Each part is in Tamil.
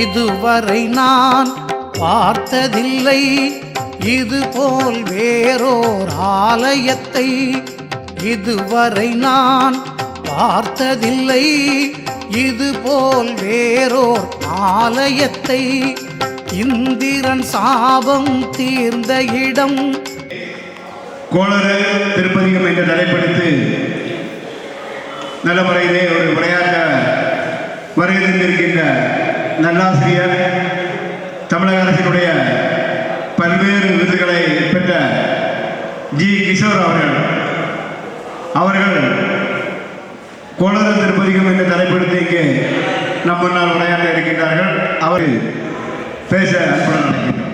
இதுவரை நான் பார்த்ததில்லை இதுபோல் வேறோர் ஆலயத்தை. இதுவரை நான் பார்த்ததில்லை இதுபோல் வேறோர் ஆலயத்தை. இந்திரன் சாபம் தீர்ந்த இடம். கோளறு திருப்பதிகம் என்று தலைப்படுத்தி நல்ல முறையிலே ஒரு விளையாட்ட வருகை தந்திருக்கின்ற நல்லாசிரியர், தமிழக அரசினுடைய பல்வேறு விருதுகளை பெற்ற ஜி கிஷோர் அவர்கள் கோளறு திருப்பதிகம் என்று தலைப்படுத்தி இங்கே நம் முன்னால் விளையாட்ட இருக்கின்றார்கள். அவர் பேச அன்புடன் அழைக்கின்றோம்.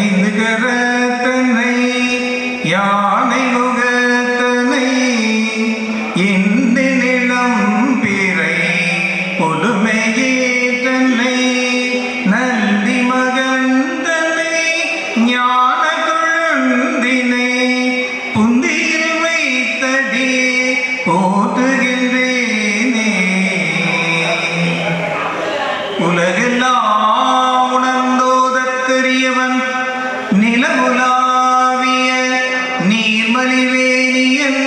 ஐந்து கரத்தனை யானை முகத்தனை இந்த நிலம் பிறை பொதுமையேற்றனை நந்தி மகந்தனை ஞான குழந்தினை புந்தியில் வைத்தடி போற்றுகின்றேனே. உலகெல்லாம் நிலமுலாவிய நீர்மலிவேணியன்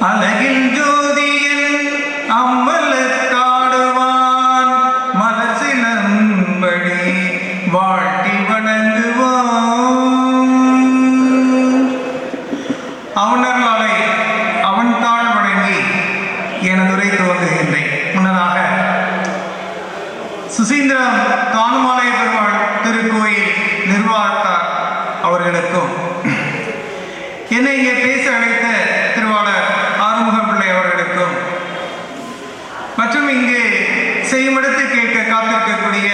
அழகில் ஜோதியன் அம்பலத்தாடுவான் மலசிலம்படி வாழ்த்தி வணங்குவான். அவனர்களாலே அவன் தாழ் வணங்கி எனதுரை துவங்குகின்றேன். முன்னதாக சுசீந்திரம் தானுமாலை பெருமாள் திருக்கோயில் நிர்வாகத்தார் அவர்களுக்கும், என்னை இங்கே பேச அழைத்த திருவாளர் ஆறுமுகம் பிள்ளை அவர்களுக்கும், மற்றும் இங்கு செய்யுமிடத்து கேட்க காத்திருக்கக்கூடிய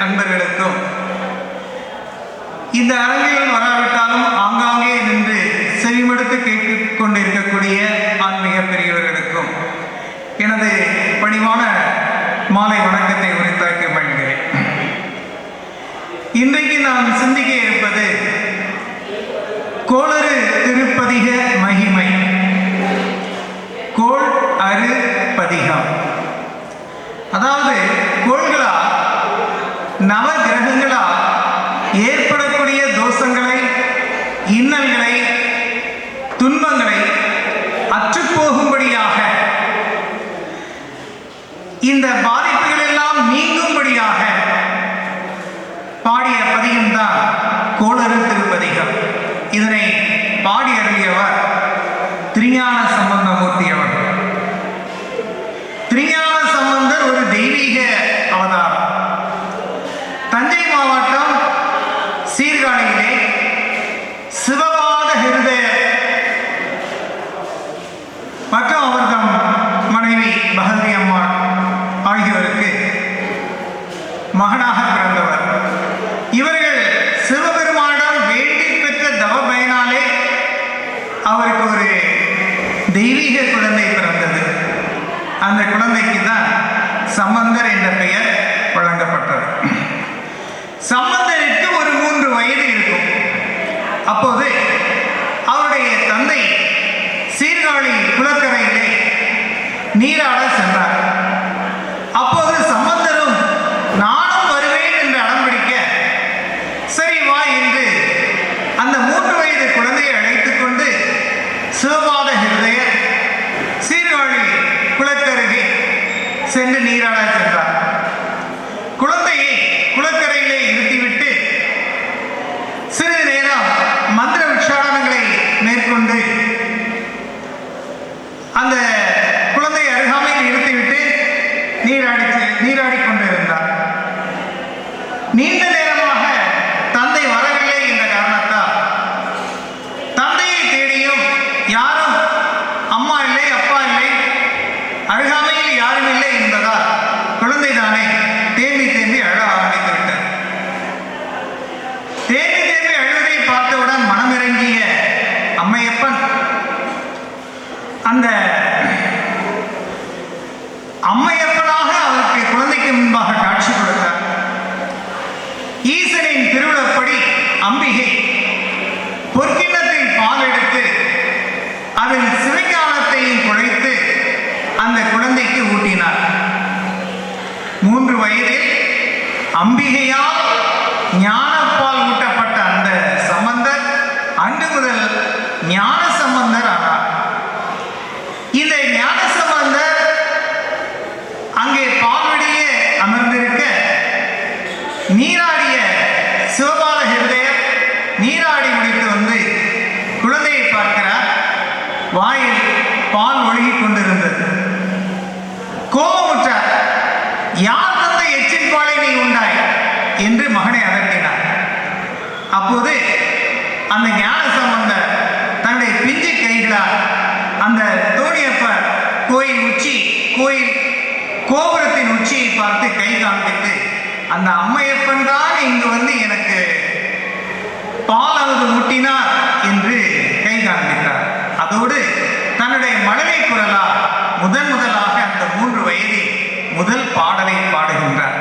அன்பர்களுக்கும், இந்த அரங்கில் வராவிட்டாலும் ஆங்காங்கே நின்று செவிமடுத்து கேட்டுக் கொண்டிருக்கக்கூடிய ஆன்மீக பெரியவர்களுக்கும் எனது பணிவான மாலை வணக்கத்தை உரித்தாக்கி மகிழ்கிறேன். இன்றைக்கு நாம் சிந்திக்க இருப்பது கோளறு திருப்பதிக மகிமை. கோள் அரு பதிகம், அதாவது கோள்களால் நவ கிரகங்களால் ஏற்படக்கூடிய தோஷங்களை, இன்னல்களை, துன்பங்களை அற்றுப்போகும்படியாக, இந்த பாதிப்புகள் எல்லாம் நீங்கும்படியாக பாடிய பதிகம்தான் கோளறு திருப்பதிகம். இதனை பாடி அருளியவர் திருஞான சம்பந்தமூர்த்தி அவர்கள். திருஞான சம்பந்தர் ஒரு தெய்வீக அவதாரம். தஞ்சை மாவட்டம் சீர்காழியிலே சிவபாத ஹிருதய மற்றும் அவர்தம் மனைவி பகவதி அம்மாள் ஆகியோருக்கு மகனாக பிறந்தவர். இவர்கள் சிவபெருமானிடம் வேண்டி பெற்ற தவ பயனாலே அவருக்கு ஒரு தெய்வீக குழந்தை பிறந்தது. அந்த குழந்தைக்கு தான் சம்பந்தர் என்ற பெயர் வழங்கப்பட்டது. சம்பந்தருக்கு ஒரு 3 வயது இருக்கும். அப்போது அவருடைய தந்தை சீர்காழி குளக்கரையிலே நீராட சென்றார். அப்போது சம்பந்தரும் நானும் வருவேன் என்று அடம்பிடிக்க, சரி வா என்று அந்த 3 வயது குழந்தையை அழைத்துக் கொண்டு சிவபாத ஹிருதயர் சீர்காழி குளக்கரைக்கு சென்று நீராட சென்றார். குழந்தையை குளக்கரையிலே இருத்திவிட்டு சிறிது நேரம் மந்திர உச்சாரணங்களை மேற்கொண்டு அந்த குழந்தை அருகாமையில் நிறுத்திவிட்டு நீராடி கொண்டிருந்தார். நீண்ட நேரமாக தந்தை வரவில்லை என்ற காரணத்தால் தந்தையை தேடியும் யாரும் அம்மா இல்லை, அப்பா இல்லை, அருகாமையில் யாரும் இல்லை என்பதால் குழந்தை தானே தேம்பி தேம்பி அழ ஆரம்பித்து விட்டார். தேம்பி தேம்பி அழுவதை பார்த்தவுடன் மனமிறங்கிய அம்மையப்பன் அந்த அம்மையப்பனாக அவருக்கு குழந்தைக்கு முன்பாக காட்சி கொடுத்தார். ஈசனின் திருவிழப்படி அம்பிகை பொற்கிண்ணத்தில் பால் எடுத்து அதில் சிவஞான குழந்தைக்கு ஊட்டினார். 3 வயதில் அம்பிகையால் ஞானப்பால் ஊட்டப்பட்ட அந்த சம்பந்தர் அன்று முதல் ஞான சம்பந்தர் ஆனார். இந்த ஞான சம்பந்தர் அங்கே பால்வடியே அமர்ந்திருக்க நீராடிய சிவபால ஹிருதயர் நீராடி முடித்து வந்து குழந்தையை பார்க்கிறார். வாயில் பால் ஒழுகிக் கொண்டிருந்தது. கோபமுற்றார். யார் தந்த எச்சில் பாலை நீ உண்டாய் என்று மகனை அதட்டினார். அப்போது அந்த ஞான சம்பந்தர் தன்னுடைய பிஞ்சு கைகளால் அந்த தோணியப்பர் கோயில் கோபுரத்தின் உச்சியை பார்த்து கை காண்பித்து, அந்த அம்மையப்பன் தான் இங்கு வந்து எனக்கு பாலாவது ஊட்டினார் என்று கை காண்பித்தார். அதோடு தன்னுடைய மழலை குரலால் முதலாக அந்த 3 வயதில் முதல் பாடலை பாடுகின்றார்.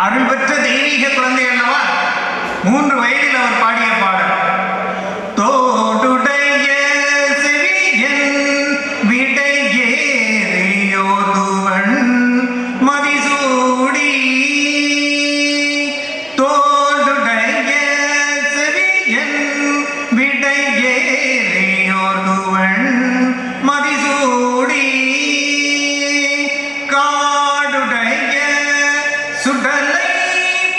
அருள் பெற்ற தெய்வீக குழந்தை அல்லவா. 3 வயதில் அவர் பாடிய பாடல் தோடுடைய செவியன் விடையேறியோதுவன் மதிசூடி. தோடுடைய செவியன் விடையேறியோதுவன் மதிசூடி. காடுடைய சுடலை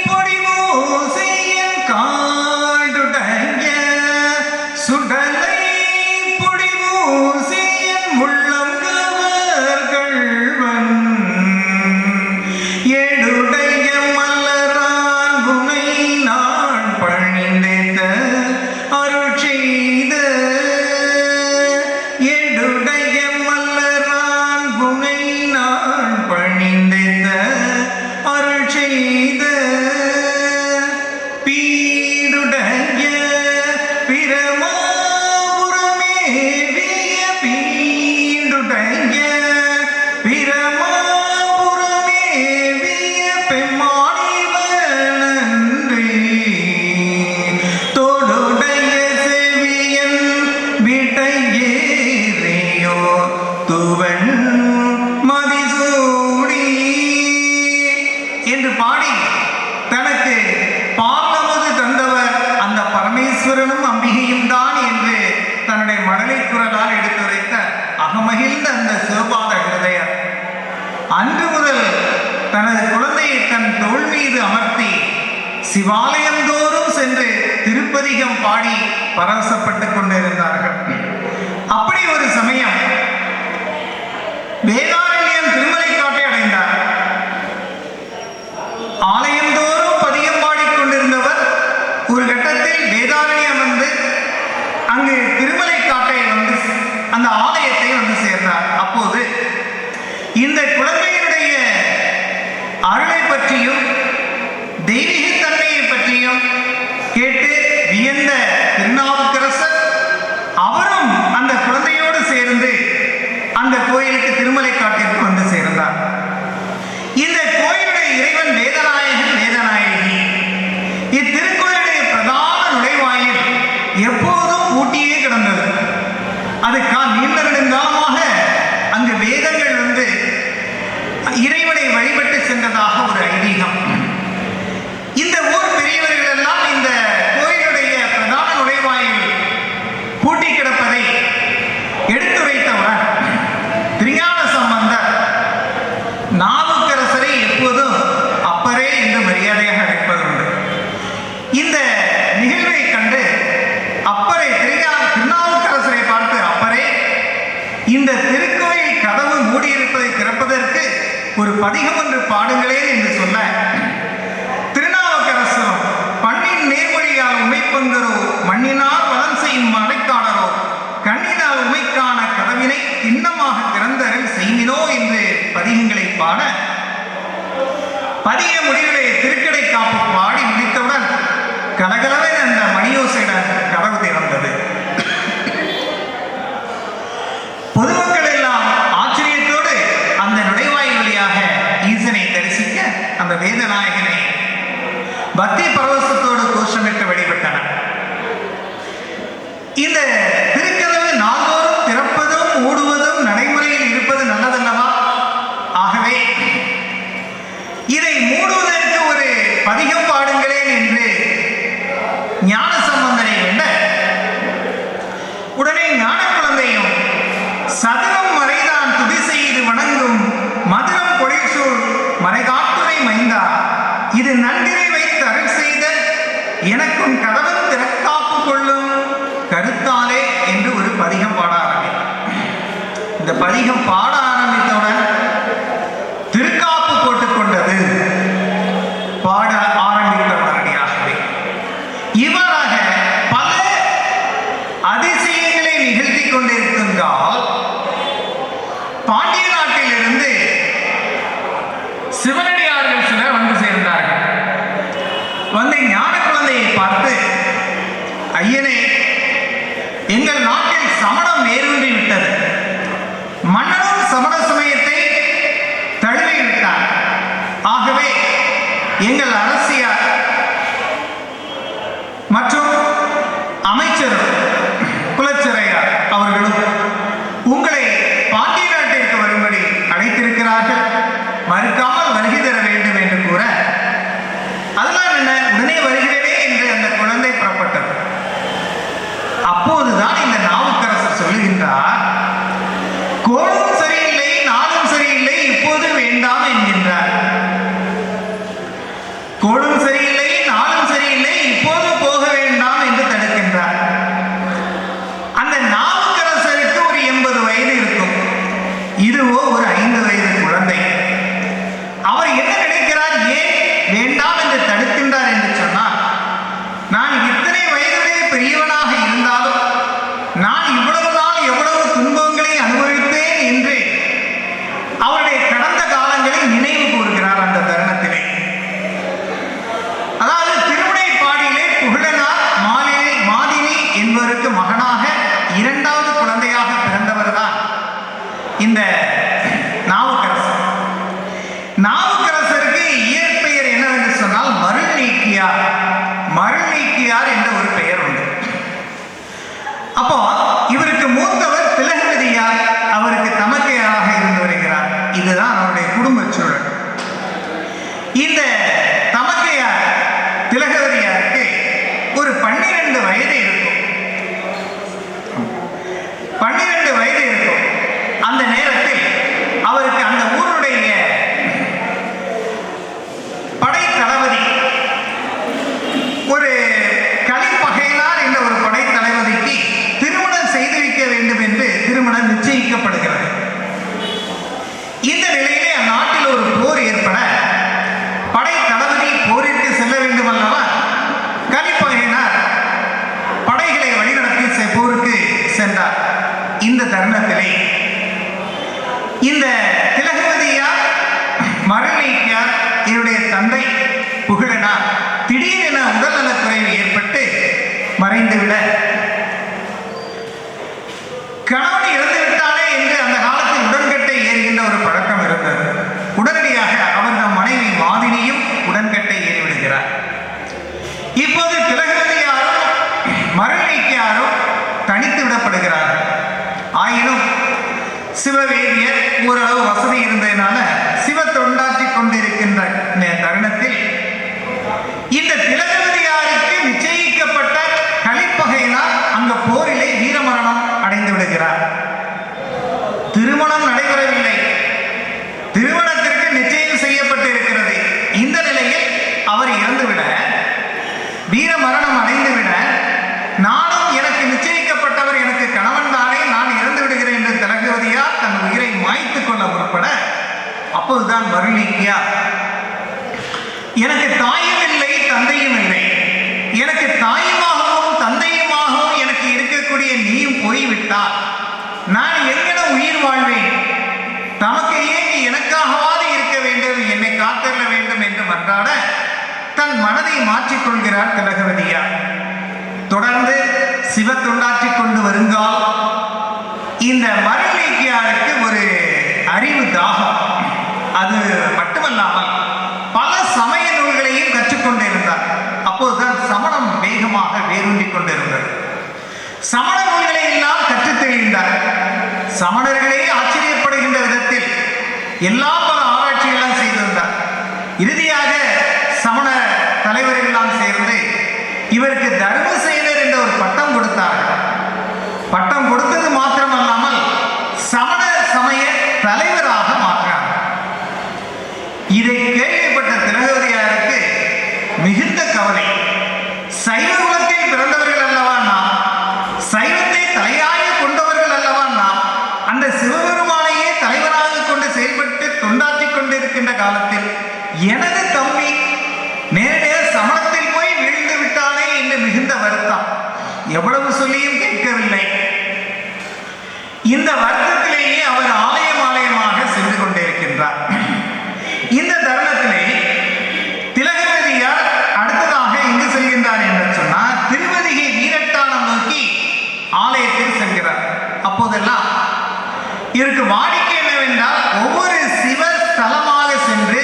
பொடிமூசியன் காடுடைய சுடலை பொடிமூசியன் முள்ளங்கவர்கள்வன் ஏடுடைய மல்லரான் குணை நான் பணிந்தேத்த அருள் செய்த. ஏடுடைய மல்லரான் குணை நான் பணிந்தேத்த அருள் செய்த. பீடுடைய பிரமாபுரமேவிய பீடுடைய பிரமாபுரமேவிய பெம்மானிவனன்றி. தோடுடைய செவியன் விடையேறியோ துவன் மதிசூடி என்று பாடி தனக்கு பாலமது தந்தவர் அந்த பரமேஸ்வரனும் அம்பிகையும் தான் என்று தன்னுடைய மழலை குரலால் எடுத்துரைத்த அகமகிழ்ந்த அந்த சிவபாத ஹிருதயர் அன்று முதல் தனது குழந்தையை தன் தோள் மீது அமர்த்தி சிவாலயம் தோறும் சென்று திருப்பதிகம் பாடி பரவசப்பட்டுக் கொண்டிருந்தார்கள். அப்படி ஒரு சமயம் வேதாரண்யம் திருமலைக்காட்டை அடைந்தார். ஆலயந்தோறும் பதிகம் பாடிக்கொண்டிருந்தவர் ஒரு கட்டத்தில் வேதாரண்யம் வந்து அங்கு திருமலைக்காட்டை வந்து அந்த ஆலயத்தை வந்து சேர்ந்தார். அப்போது இந்த குழந்தையினுடைய அருளை பற்றியும் தெய்வீகத்தன்மையை பற்றியும் கேட்டு வியந்த திருநாவுக்கரசர் அவரும் அந்த குழந்தையோடு சேர்ந்து அந்த கோயிலுக்கு திருமலைக்காட்டிற்கு வந்து சேர்ந்தார். இந்த கோயிலுடைய இறைவன் வேதநாயகன் வேதநாயகி. இத்திருக்கோயிலுடைய பிரதான நுழைவாயில் எப்போதும் பூட்டியே கிடந்தது. அது நீண்ட நெடுங்காலமாக அங்கு வேதங்கள் வந்து இறைவனை வழிபட்டு சென்றதாக ஒரு ஐதீகம். இந்த ஊர் பெரியவர்கள் எல்லாம் இந்த கோயிலுடைய பிரதான நுழைவாயில் பூட்டி கிடப்பதை எடுத்துரைத்தவுடன் திருஞான சம்பந்தர் நாவுக்கரசரை எப்போதும் அப்பரே என்று மரியாதையாக அழைப்பதுண்டு. இந்த நிகழ்வை கண்டு அப்பரை திருநாவுக்கரசரை பார்த்து, அப்பரே, இந்த திருக்கோயில் கதவு மூடியிருப்பதை திறப்பதற்கு ஒரு பதிகம் ஒன்று பாடுங்களேன் என்று சொல்ல, திருநாவுக்கரசரும் பண்ணின் நேர்மொழியால் உமைப்பங்கரோ மண்ணினால் வளம் செய்யும் மழைக்காடரோ கண்ணினால் உமைக்கான கதவினை இன்னமாக திறந்தரில் செய்மினோ என்று பதிகங்களை பாட, பதிக முடிவுடைய திருக்கடை காப்பு பாடி முடித்தவுடன் கலகலவென அந்த மணியோசையுடன் கதவு திறந்தது. பொதுமக்கள் எல்லாம் ஆச்சரியத்தோடு அந்த நுழைவாயில் வழியாக ஈசனை தரிசிக்க அந்த வேதநாயகனை பக்தி பரவசத்தோடு கோஷமிட்டு வழிபட்டனர். இந்த திருக்கதவு நாள்தோறும் திறப்பதும் மூடுவதும் நடைமுறையில் இருப்பது நல்லதல்லவா பதிகம் பாடுங்களேன் என்று ஞானசம்பந்தரை வேண்ட உடனே ஞான குழந்தையும் சதுரம் மறைதான் துதி செய்து வணங்கும் மதுரம் பொழிசூழ் மறைகாட்டுரை மைந்தா இது நன்றிரை வைத்து அருள் செய்த எனக்கும் கடவுள் திறக்காப்பு கொள்ளும் கருத்தாலே என்று ஒரு பதிகம் பாட ஆரம்பித்தார். இந்த பதிகம் பாட ஆரம்பித்தவுடன் திருக்காப்பு போட்டுக் கொண்டது. பாட ஆரம்பித்த உடனடியாகவே இவ்வாறாக பல அதிசயங்களை நிகழ்த்தி கொண்டிருக்கின்றால் பாண்டிய நாட்டிலிருந்து சிவனடியார்கள் சிலர் வந்து சேர்ந்தார்கள். வந்து ஞான குழந்தையை பார்த்து, ஐயனே, எங்கள் நாட்டில் சமணம் வேரூன்றி விட்டது. மன்னனும் சமண சமயத்தை தழுவி விட்டார். ஆகவே எங்கள் அரசியார் மற்றும் அமைச்சரும் குலச்சிறையார் அவர்களும் உங்களை பாண்டிய நாட்டிற்கு வரும்படி அழைத்திருக்கிறார்கள். மறுக்காமல் வருகை தர வேண்டும் என்று கூற, அதெல்லாம் என்ன, உடனே வருகிறேனே என்று அந்த குழந்தை புறப்பட்டது. அப்போதுதான் இந்த நாவுக்கரசர் சொல்லுகின்றார், கோளும் சரியில்லை நாளும் சரியில்லை இப்போது வேண்டாம் என்கின்றார். கோளும் சரியில்லை நாளும் சரியில்லை இப்போது போக வேண்டாம் என்று தடுக்கின்றார். அந்த நாவுக்கரசருக்கு ஒரு 80 வயது இருக்கும். இதுவோ ஒரு 5 வயது குழந்தை. அவர் என்ன நினைக்கிறார், ஏன் வேண்டாம் என்று தடுக்கின்றார் என்று சொன்னால், நான் இத்தனை வயதுடைய பெரியவனாக இருந்தாலும் நான் இவ்வளவு நாள் எவ்வளவு துன்பங்களை அனுபவித்தேன் என்று அவருடைய கடந்த காலங்களை நினைவு கூறுகிறார். அந்த தருணத்திலே, அதாவது திருமுனைப்பாடியிலே புகழனார் மாதினி என்பவருக்கு மகனாக 2வது குழந்தையாக பிறந்தவர் தான் இந்த நாவுக்கரசர். நாவுக்கரசருக்கு இயற்பெயர் என்னவென்று சொன்னால் மருள் நீக்கியார். மருள் நீக்கியார் என்ற ஒரு பெயர் உண்டு. அப்போ இவருக்கு மூத்தவர் திலகவதியார், அவருக்கு தமக்கையாராக இருந்து வருகிறார். இதுதான் அவருடைய குடும்ப சூழல். இந்த தமக்கையார் திலகவதியாருக்கு ஒரு 12 வயது இருக்கும். 12 வயது இருக்கும். அந்த நேரத்தில் அவருக்கு அந்த ஊருடைய படை தளபதி, ஒரு கலிப்பகைனார் என்ற ஒரு படை தளபதிக்கு திருமணம் செய்து வைக்க வேண்டும் என்று திருமணம் நிச்சயிக்கப்படுகிறது. இந்த நிலையிலே அந்நாட்டில் ஒரு போர் ஏற்பட படை தளபதி போரிற்கு செல்ல வேண்டும் அல்லவா. கலிப்பகைனார் படைகளை வழிநடத்தி போருக்கு சென்றார். இந்த தருணத்திலே இந்த திலகவதியார் மருளீக்கியார் என்னுடைய தந்தை புகழனார் திடீரென உடல்நலக்குறைவு ஏற்பட்டு மறைந்துவிட, கணவன் இறந்து விட்டானே என்று அந்த காலத்தில் உடன்கட்டை ஏறுகின்ற ஒரு பழக்கம் இருந்தது. உடனடியாக அவர் நம் மனைவி மாதினியும் உடன்கட்டை ஏறிவிடுகிறார். இப்போது திலகவதியாரும் மருளீக்கியாரும் தனித்து விடப்படுகிறார்கள். ஆயினும் சிவவேதியர் ஓரளவு வசதி இருந்ததுனால சிவ தொண்டாற்றி கொண்டிருக்கின்ற தருணத்தில் இந்த திலகவதியாருக்கு நிச்சயிக்கப்பட்ட கலிப்பகையினால் அந்த போரிலே வீரமரணம் அடைந்து விடுகிறார். திருமணம் நடைபெறவில்லை. திருமணத்திற்கு நிச்சயம் செய்யப்பட்டு இருக்கிறது. இந்த நிலையில் அவர் இறந்துவிட, வீரமரணம் அடைந்துவிட, நானும் எனக்கு நிச்சயிக்கப்பட்டவர் எனக்கு கணவன் தானே, நான் இறந்து விடுகிறேன் என்று திலகவதியார் தன் உயிரை மாய்த்து கொள்ள முற்பட, அப்போதுதான் மருளீக்கியார், எனக்கு தாயும் இல்லை தந்தையும் இல்லை, எனக்கு தாயுமாகவும் தந்தையுமாகவும் எனக்கு இருக்கக்கூடிய நீயும் போய்விட்டால் நான் எங்கன உயிர் வாழ்வேன், தமக்கு ஏன் நீ எனக்காகவாது இருக்க வேண்டும், என்னை காத்தள்ள வேண்டும் என்று மன்றாட தன் மனதை மாற்றிக்கொள்கிறார் திலகவதியார். தொடர்ந்து சிவ தொண்டாற்றிக் கொண்டு வருங்கால் இந்த மருளீக்கியாருக்கு ஒரு அறிவு தாகம். அது மட்டுமல்லாமல் பல சமய நூல்களையும் கற்றுக்கொண்டிருந்தார். அப்போதுதான் சமணம் வேகமாக வேரூன்றி கொண்டிருந்தது. சமண நூல்களை எல்லாம் கற்றுத் தெளிந்தார். சமணர்களே ஆச்சரியப்படுகின்ற விதத்தில் எல்லா பல ஆராய்ச்சிகளாம் செய்திருந்தார். இறுதியாக சமண இவருக்கு தர்மசேனர் என்ற ஒரு பட்டம் கொடுத்தார்கள். பட்டம் கொடுத்தது மாத்திரமல்லாமல் சமண சமய தலைவராக மாற்றினார். இதை கேள்விப்பட்ட திலகவதியாருக்கு மிகுந்த கவலை. சைவ குலத்தில் பிறந்தவர்கள் அல்லவா நாம், சைவத்தை தலையாக கொண்டவர்கள் அல்லவா நாம், அந்த சிவபெருமானையே தலைவராக கொண்டு செயல்பட்டு தொண்டாற்றிக் கொண்டிருக்கின்ற காலத்தில் எனது தம்பி நேரடியாக சமணத்தில் போய் விழுந்து விட்டானே என்று மிகுந்த வருத்தம். எவ்வளவு சொல்லியும் கேட்கவில்லை. இந்த வருத்தத்திலேயே அவர் ஆலயமாக சென்று கொண்டிருக்கின்றார். இந்த தருணத்திலே திலகவதியார் அடுத்ததாக எங்கு செல்கின்றார் என்று சொன்னால் திருவதிகை வீரட்டானம் நோக்கி ஆலயத்தில் செல்கிறார். அப்போதெல்லாம் இவருக்கு வாடிக்கை என்னவென்றால் ஒவ்வொரு சிவ ஸ்தலமாக சென்று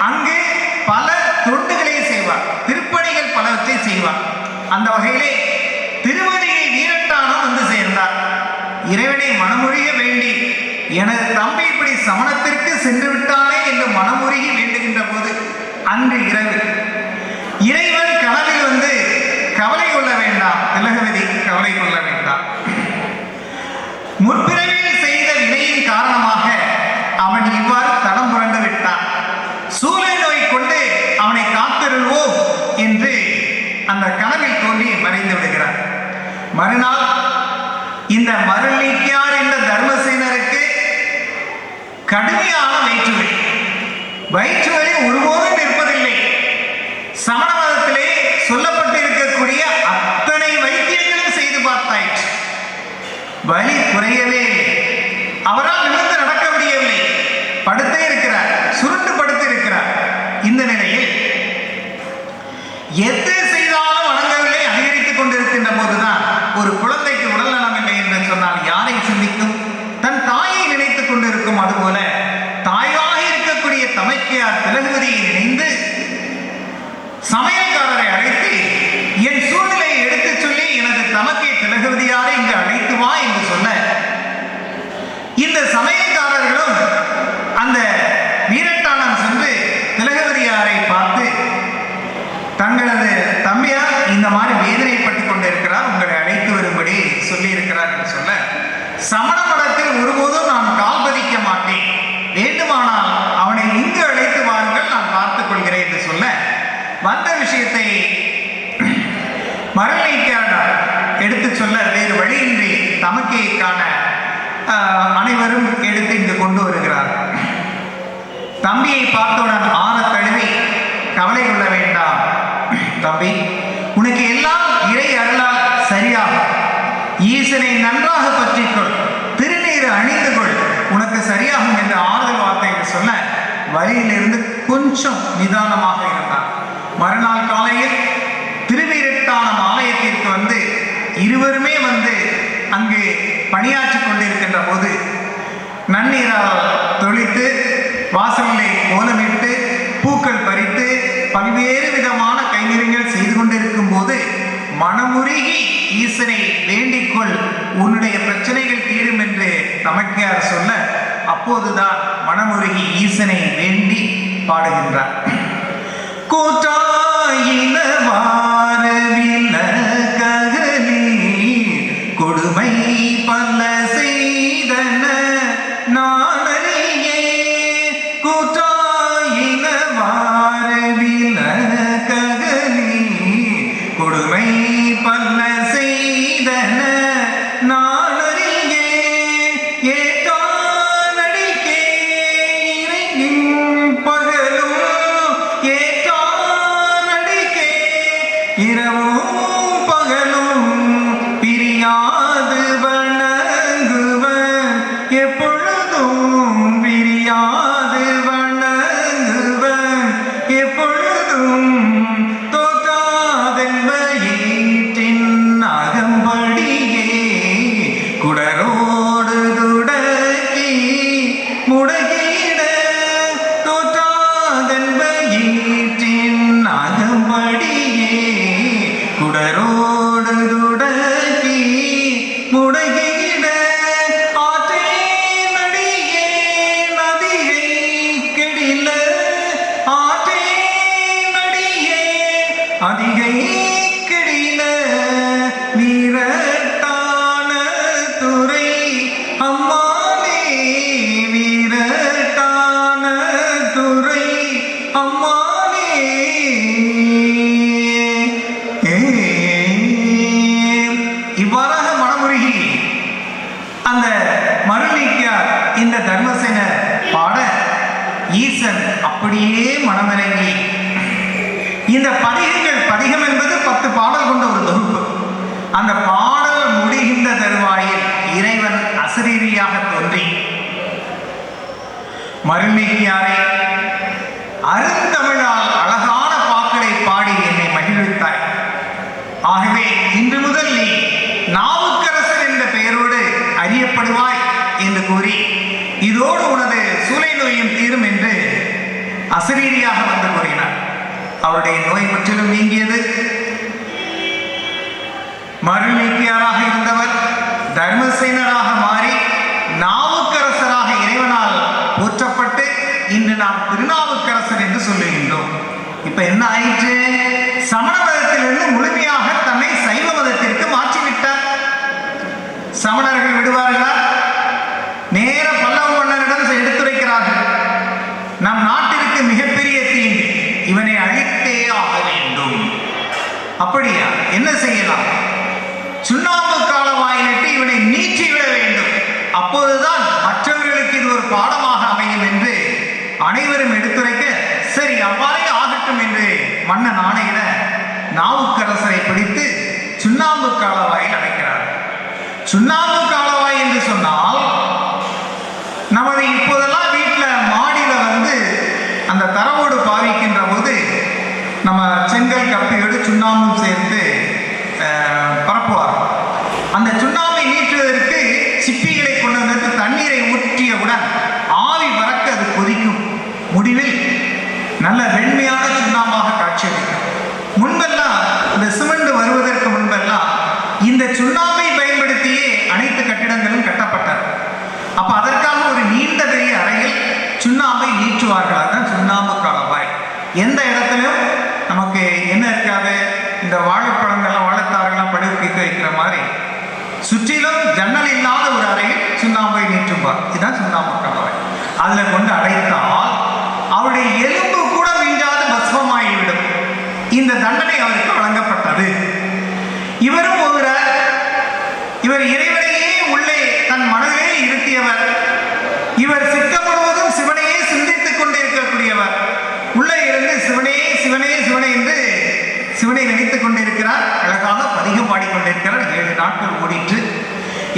அங்கு பல தொண்டுகளை செய்வார், திருப்பணிகள் பலவற்றை செய்வார். அந்த வகையிலே திருவதிகை வீரட்டானம் வந்து சேர்ந்தார். இறைவனை மனமுருக வேண்டி எனது தம்பி இப்படி சமணத்திற்கு சென்று விட்டானே என்று மனமுருகி வேண்டுகின்ற போது அன்று இரவு இறைவன் கனவில் வந்து கவலை கொள்ள வேண்டாம் திலகவதி, கவலை கொள்ள வேண்டாம். முற்பிறவியில் செய்த வினையின் காரணமாக அவன் இவ்வாறு தடம் புரண்டு விட்டான். சூளை நோய் கொண்டு அவனை காத்திருவோம் என்று அந்த கனவில் தோன்றி மறைந்து விடுகிறார். மறுநாள் இந்த மருள் நீக்கியார் என்ற தர்மசேனருக்கு கடுமையான வயிற்றுவலி ஒருபோதும் நிற்பதில்லை. சமண மதத்திலே சொல்லப்பட்டு இருக்கக்கூடிய அத்தனை வைத்தியங்களும் செய்து பார்த்தாயிற்று, வலி குறையவே இல்லை. அவரால் நிமிர்ந்து நடக்க முடியவில்லை, படுத்தே இருக்கிறார், சுருண்டு படுத்து இருக்கிறார். இந்த நிலையில் எது செய்தாலும் வணங்கவில்லை, அதிகரித்துக் கொண்டிருக்கின்ற போதுதான் ஒரு குழந்தைக்கு உடல் நலமில்லை என்று சொன்னால் யாரை சிந்திக்கும்? தன் தாயை நினைத்துக் கொண்டிருக்கும். அதுபோல தாயாக இருக்கக்கூடிய தமைக்கையார் திலகவதியை நினைந்து சமையல்காரரை அழைத்து என் சூழ்நிலையை எடுத்துச் சொல்லி எனது தமக்கை திலகவதியாரை இங்கு அழைத்து வா என்று சொல்ல இந்த சமையல்காரர்களும் அந்த வீரட்டானம் சென்று திலகவதியாரை பார்த்து தங்களது தம்பியார் இந்த மாதிரி வேதனைப்பட்டுக் கொண்டிருக்கிறார், உங்களை அழைத்து வரும்படி சொல்லி இருக்கிறார் என்று சொல்ல, சமண மடத்தில் ஒருபோதும் நான் கால் பதிக்க மாட்டேன், வேண்டுமானால் அவனை இங்கு அழைத்து வாருங்கள், நான் பார்த்துக் கொள்கிறேன் என்று சொல்ல, வந்த விஷயத்தை மரணிக்கான எடுத்து சொல்ல வேறு வழியின்றி தமக்கைக்கான அனைவரும் எடுத்து இங்கு கொண்டு வருகிறார். தம்பியை பார்த்தவுடன் ஆற தழுவி கவலை கொள்ள வேண்டாம் தம்பி, உனக்கு எல்லாம் இறை அருளால் சரியாகும், ஈசனை நன்றாக பற்றிக்கொள், திருநீர் அணிந்து கொள், உனக்கு சரியாகும் என்ற ஆறுதல் வார்த்தைகள் சொல்ல வழியிலிருந்து கொஞ்சம் நிதானமாக இருந்தார். மறுநாள் காலையில் திருவீரட்டானம் ஆலயத்திற்கு வந்து இருவருமே வந்து அங்கு பணியாற்றி கொண்டிருக்கின்ற போது நன்னீரால் தொளித்து வாசலிலே கோலமிட்டு பூக்கள் பறித்து பல்வேறு விதமான கைங்கரியங்கள் செய்து கொண்டிருக்கும் போது மனமுருகி ஈசனை வேண்டிக்கொள், உன்னுடைய பிரச்சனைகள் தீரும் என்று தமக்கையார் சொல்ல, அப்போதுதான் மனமுருகி ஈசனை வேண்டி பாடுகின்றார். கூட்டாயின வாரவில ககலி கொடுமை பல செய்தன நானறியே, கூட்டாயின வாரவில ககலி கொடுமை பல செய்தன நானறியே, ஏற்றானடிக்கே இறையின் பகலும் ஏற்றானடிக்கே இரவும் பகலும் பிரியாது வணங்குவன், எப்பொழுதும் பிரியாது வணங்குவன், எப்பொழுதும் தோற்றாதென் வயிற்றின் அகம்படியே குடரோடு துடக்கி முடகிட, தோற்றாதென் வயிற்றின் அகம்படியே குடரோடு துடக்கி அப்படியே மனமிறங்கி இந்த பதிகம் என்பது 10 பாடல் கொண்ட ஒரு தொகுப்பு. அந்த பாடல் முடிகின்ற தருவாயில் இறைவன் அசரீரியாக தோன்றி மருள்நீக்கியாரே, அருந்தமிழால் அழகான பாக்களை பாடி என்னை மகிழ்வித்தாய். ஆகவே இன்று முதல் நீ நாவுக்கரசர் என்ற பெயரோடு அறியப்படுவாய் என்று கூறி, இதோடு உனது சூளை நோயும் தீரும் என்று அசரீரியாக வந்து கூறினார். அவருடைய நோய் முற்றிலும் நீங்கியது. மருள்நீக்கியாராக இருந்தவர் தர்மசேனராக மாறி நாவுக்கரசராக இறைவனால் போற்றப்பட்டு இன்று நாம் திருநாவுக்கரசர் என்று சொல்லுகின்றோம். இப்ப என்ன ஆயிற்று? சமண மதத்திலிருந்து முழுமையாக தன்னை சைவ மதத்திற்கு மாற்றிவிட்டார். சமணர்கள் விடுவார்களா? நேர பல்லவ மன்னரிடம் எடுத்துரைக்கிறார்கள், நம் நாட்டிற்கு மிகப்பெரிய தீங்கு, இவனை அழித்தே ஆக வேண்டும். அப்படியா? என்ன செய்யலாம்? சுண்ணாம்பு காலவாயிலிட்டு இவனை நீக்கிவிட வேண்டும். அப்போதுதான் மற்றவர்களுக்கு இது ஒரு பாடமாக அமையும் என்று அனைவரும் எடுத்துரைக்க, சரி அவ்வாறே ஆகட்டும் என்று மன்னன் ஆணையிட நாவுக்கரசரை பிடித்து சுண்ணாம்பு காலவாயில் அடைக்கிறார். சுண்ணாம்பு காலவாய் என்று சொன்னால் நமது இப்போதெல்லாம் வீட்டில் மாடியில் வந்து அந்த தரவோடு பாவிக்கின்ற போது நம்ம செங்கல் கப்பியோடு சுண்ணாம்பும் சேர்த்து பரப்புவார். அந்த சுண்ணாம்பை நீட்டுவதற்கு சிப்பிகளை கொண்டு வந்து தண்ணீரை ஊற்றியவுடன் ஆவி பறக்க அது கொதிக்கும். முடிவில் நல்ல வெண்மையான சுண்ணாம்பாக காட்சியளிக்கும். முன்பெல்லாம் இந்த சிமெண்ட் வருவதற்கு முன்பெல்லாம் இந்த சுண்ணாம்பை பயன்படுத்தியே அனைத்து கட்டிடங்களும் கட்டப்பட்டது. அப்ப அதற்காக ஒரு நீண்ட பெரிய அறையில் சுண்ணாம்பை நீற்றுவார்கள். அதுதான் சுண்ணாம்பு காலவாய். எந்த இடத்திலும் நமக்கு என்ன இருக்காது, இந்த வாழைப்பழங்கள்லாம் வாழைத்தார்கள்லாம் படுக்க வைக்கிற மாதிரி சுற்றிலும் ஜன்னல் இல்லாத ஒரு அறையில் சுண்ணாம்பை நீற்றுவார். இதுதான் சுண்ணாம்பு காலவாய். அதுல கொண்டு அடைத்தால் அவருடைய எலும்பு கூட மிஞ்சாது பஸ்மமாகிவிடும். இந்த தண்டனை அவருக்கு வழங்கப்பட்டது. இவரும் ஒருவர், இவர் இறைவனையே உள்ளே தன் மனதிலே இருத்தியவர். இவர் சித்தம் முழுவதும் சிவனையே சிந்தித்துக் கொண்டிருக்கக்கூடியவர். உள்ளே இருந்து சிவனே சிவனே சிவனே என்று சிவனை நினைத்துக் கொண்டிருக்கிறார். அழகாக பதிகம் பாடிக்கொண்டிருக்கிறார். 7 நாட்கள் ஓடிற்று.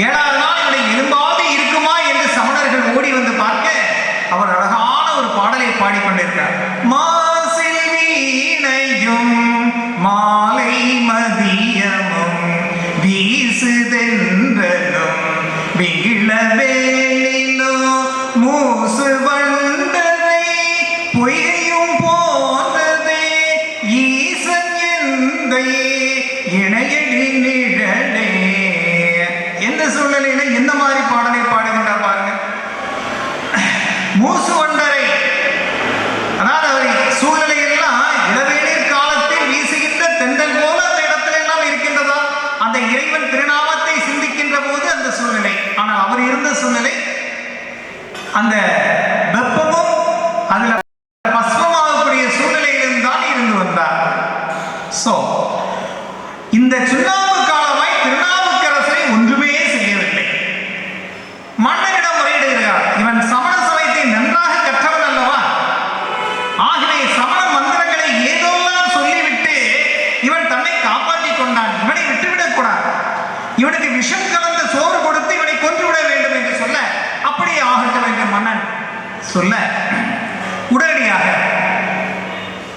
7ஆவது நாள் இவனை எலும்பாவது இருக்குமா என்று சமணர்கள் ஓடி வந்து பார்க்க அவர் அழகான ஒரு பாடலை பாடிக்கொண்டிருக்கிறார். மாசில் வீணையும் மாலை மதியமும் வீசுதென்றலும் விகிழவேலிலோ மூசு வண்டரை பொய்யும் போன்றதே ஈசன் எந்தை இணையடி நிழலே. எந்த சூழ்நிலையில எந்த மாதிரி பாடலை பாடுகின்றார் பாருங்க. மூசு வண்டரை, அதாவது அவர் சூழ்நிலையெல்லாம் இளவேநீர் காலத்தில் வீசுகின்ற தென்றல் போல அந்த இடத்துல எல்லாம் இருக்கின்றதா? அந்த இறைவன் திருநாமத்தை சிந்திக்கின்ற போது அந்த சூழ்நிலை. ஆனால் அவர் இருந்த சூழ்நிலை அந்த வெப்பமும் அதுல பஸ்மமாகக்கூடிய சூழ்நிலையிலும் தான் இருந்து வந்தார். சோ இந்த சுண்ணாம்பு காலமாய் திருநாவுக்கரசரை ஒன்றுமே செய்யவில்லை. மன்னனிடம் முறையிடுகிறார். இவன் சமண சமயத்தை நன்றாக கற்றவன் அல்லவா? ஆகவே சமண மந்திரங்களை ஏதோலாம் சொல்லிவிட்டு இவன் தன்னை காப்பாற்றிக் கொண்டான். இவனை விட்டுவிடக் கூடாது. இவனுக்கு விஷம் கலந்த சோறு கொடுத்து இவனை கொன்றுவிட வேண்டும் என்று சொல்ல, அப்படியே ஆகட்டும் என்று மன்னன் சொல்ல, உடனடியாக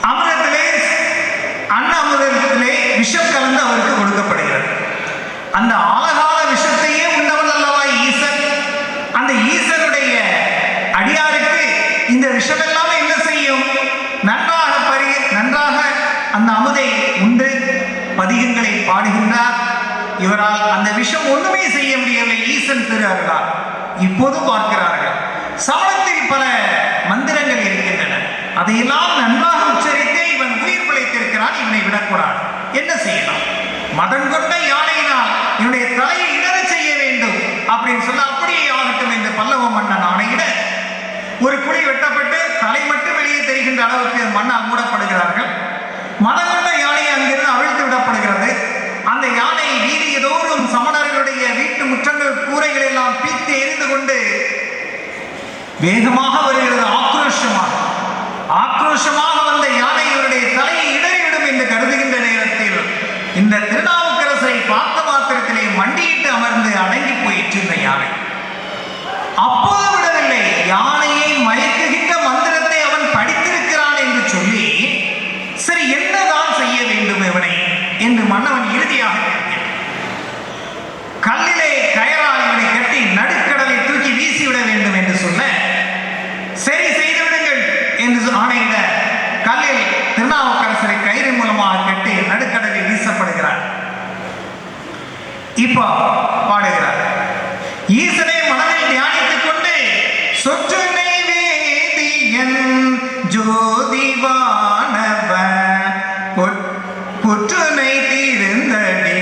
அமிர்தத்திலே அன்னமுதத்திலே விஷம் கலந்து அவருக்கு கொடுக்கப்படுகிறது. அந்த ஆழகால விஷத்தையே உண்டவன் அல்லவா ஈசன். அந்த ஈசனுடைய அடியாருக்கு இந்த விஷம் எல்லாமே என்ன செய்யும்? நன்றாக அந்த அமுதை உண்டு பதிகங்களை பாடுகின்றார். இவரால் அந்த விஷம் ஒண்ணுமே செய்ய முடியவில்லை. ஈசன் திரு அருளால். இப்போது பார்க்கிறார்கள், சமணத்தில் பல மந்திரங்கள் இருக்கின்றன. அதையெல்லாம் நன்றாக உச்சரித்தே இவன் உயிர் பிழைத்திருக்கிறான். இவனை விடக்கூடாது. என்ன செய்யலாம்? மதம் கொண்ட யானையினால் இவனுடைய தலையை இடற செய்ய வேண்டும் அப்படின்னு சொல்ல, அப்படியே ஆகட்டும் என்று பல்லவ மன்னன் ஆணையிட ஒரு குழி வெட்டப்பட்டு தலை மட்டும் வெளியே தெரிகின்ற அளவுக்கு மண்ணால் மூடப்படுகிறார்கள். மதம் கொண்ட யானை அங்கிருந்து அவிழ்த்து விடப்படுகிறது. அந்த யானை வீதியதோறும் சமணர்களுடைய வீட்டு முற்றங்கள் கூரைகள் எல்லாம் பீத்து எரிந்து கொண்டு வேகமாக வருகிறது. ஆக்ரோஷமாக ஆக்ரோஷமாக வந்த யானை இவருடைய தலையை இடறிவிடும் என்று கருதுகின்ற நேரத்தில் இந்த திருநாவுக்கரசரை பார்த்த மாத்திரத்திலே மண்டியிட்டு அமர்ந்து அடங்கி போயிற்று இந்த யானை. அப்போது விடவில்லை, யானையை மயக்குகின்ற மந்திரத்தை அவன் படித்திருக்கிறான் என்று சொல்லி, சரி என்னதான் செய்ய வேண்டும் இவனை என்று மன்னவன் இறுதியாக கேட்கிறான். கல்லிலே கயறால் இவனை கட்டி நடுக்கடலை தூக்கி வீசிவிட வேண்டும் என்று சொல்ல, சரி செய்து விடுங்கள் என்று ஆணையிட கல்லில் திருநாவுக்கரசரை கயிறு மூலமாக கட்டி நடுக்கடலில் வீசப்படுகிறார். இப்போ பாடுகிறார். ஈசனை மனதில் தியானித்துக் கொண்டு சொற்றுனை வேதியன் ஜோதிவானவன் புற்றுனை தீர்ந்தடே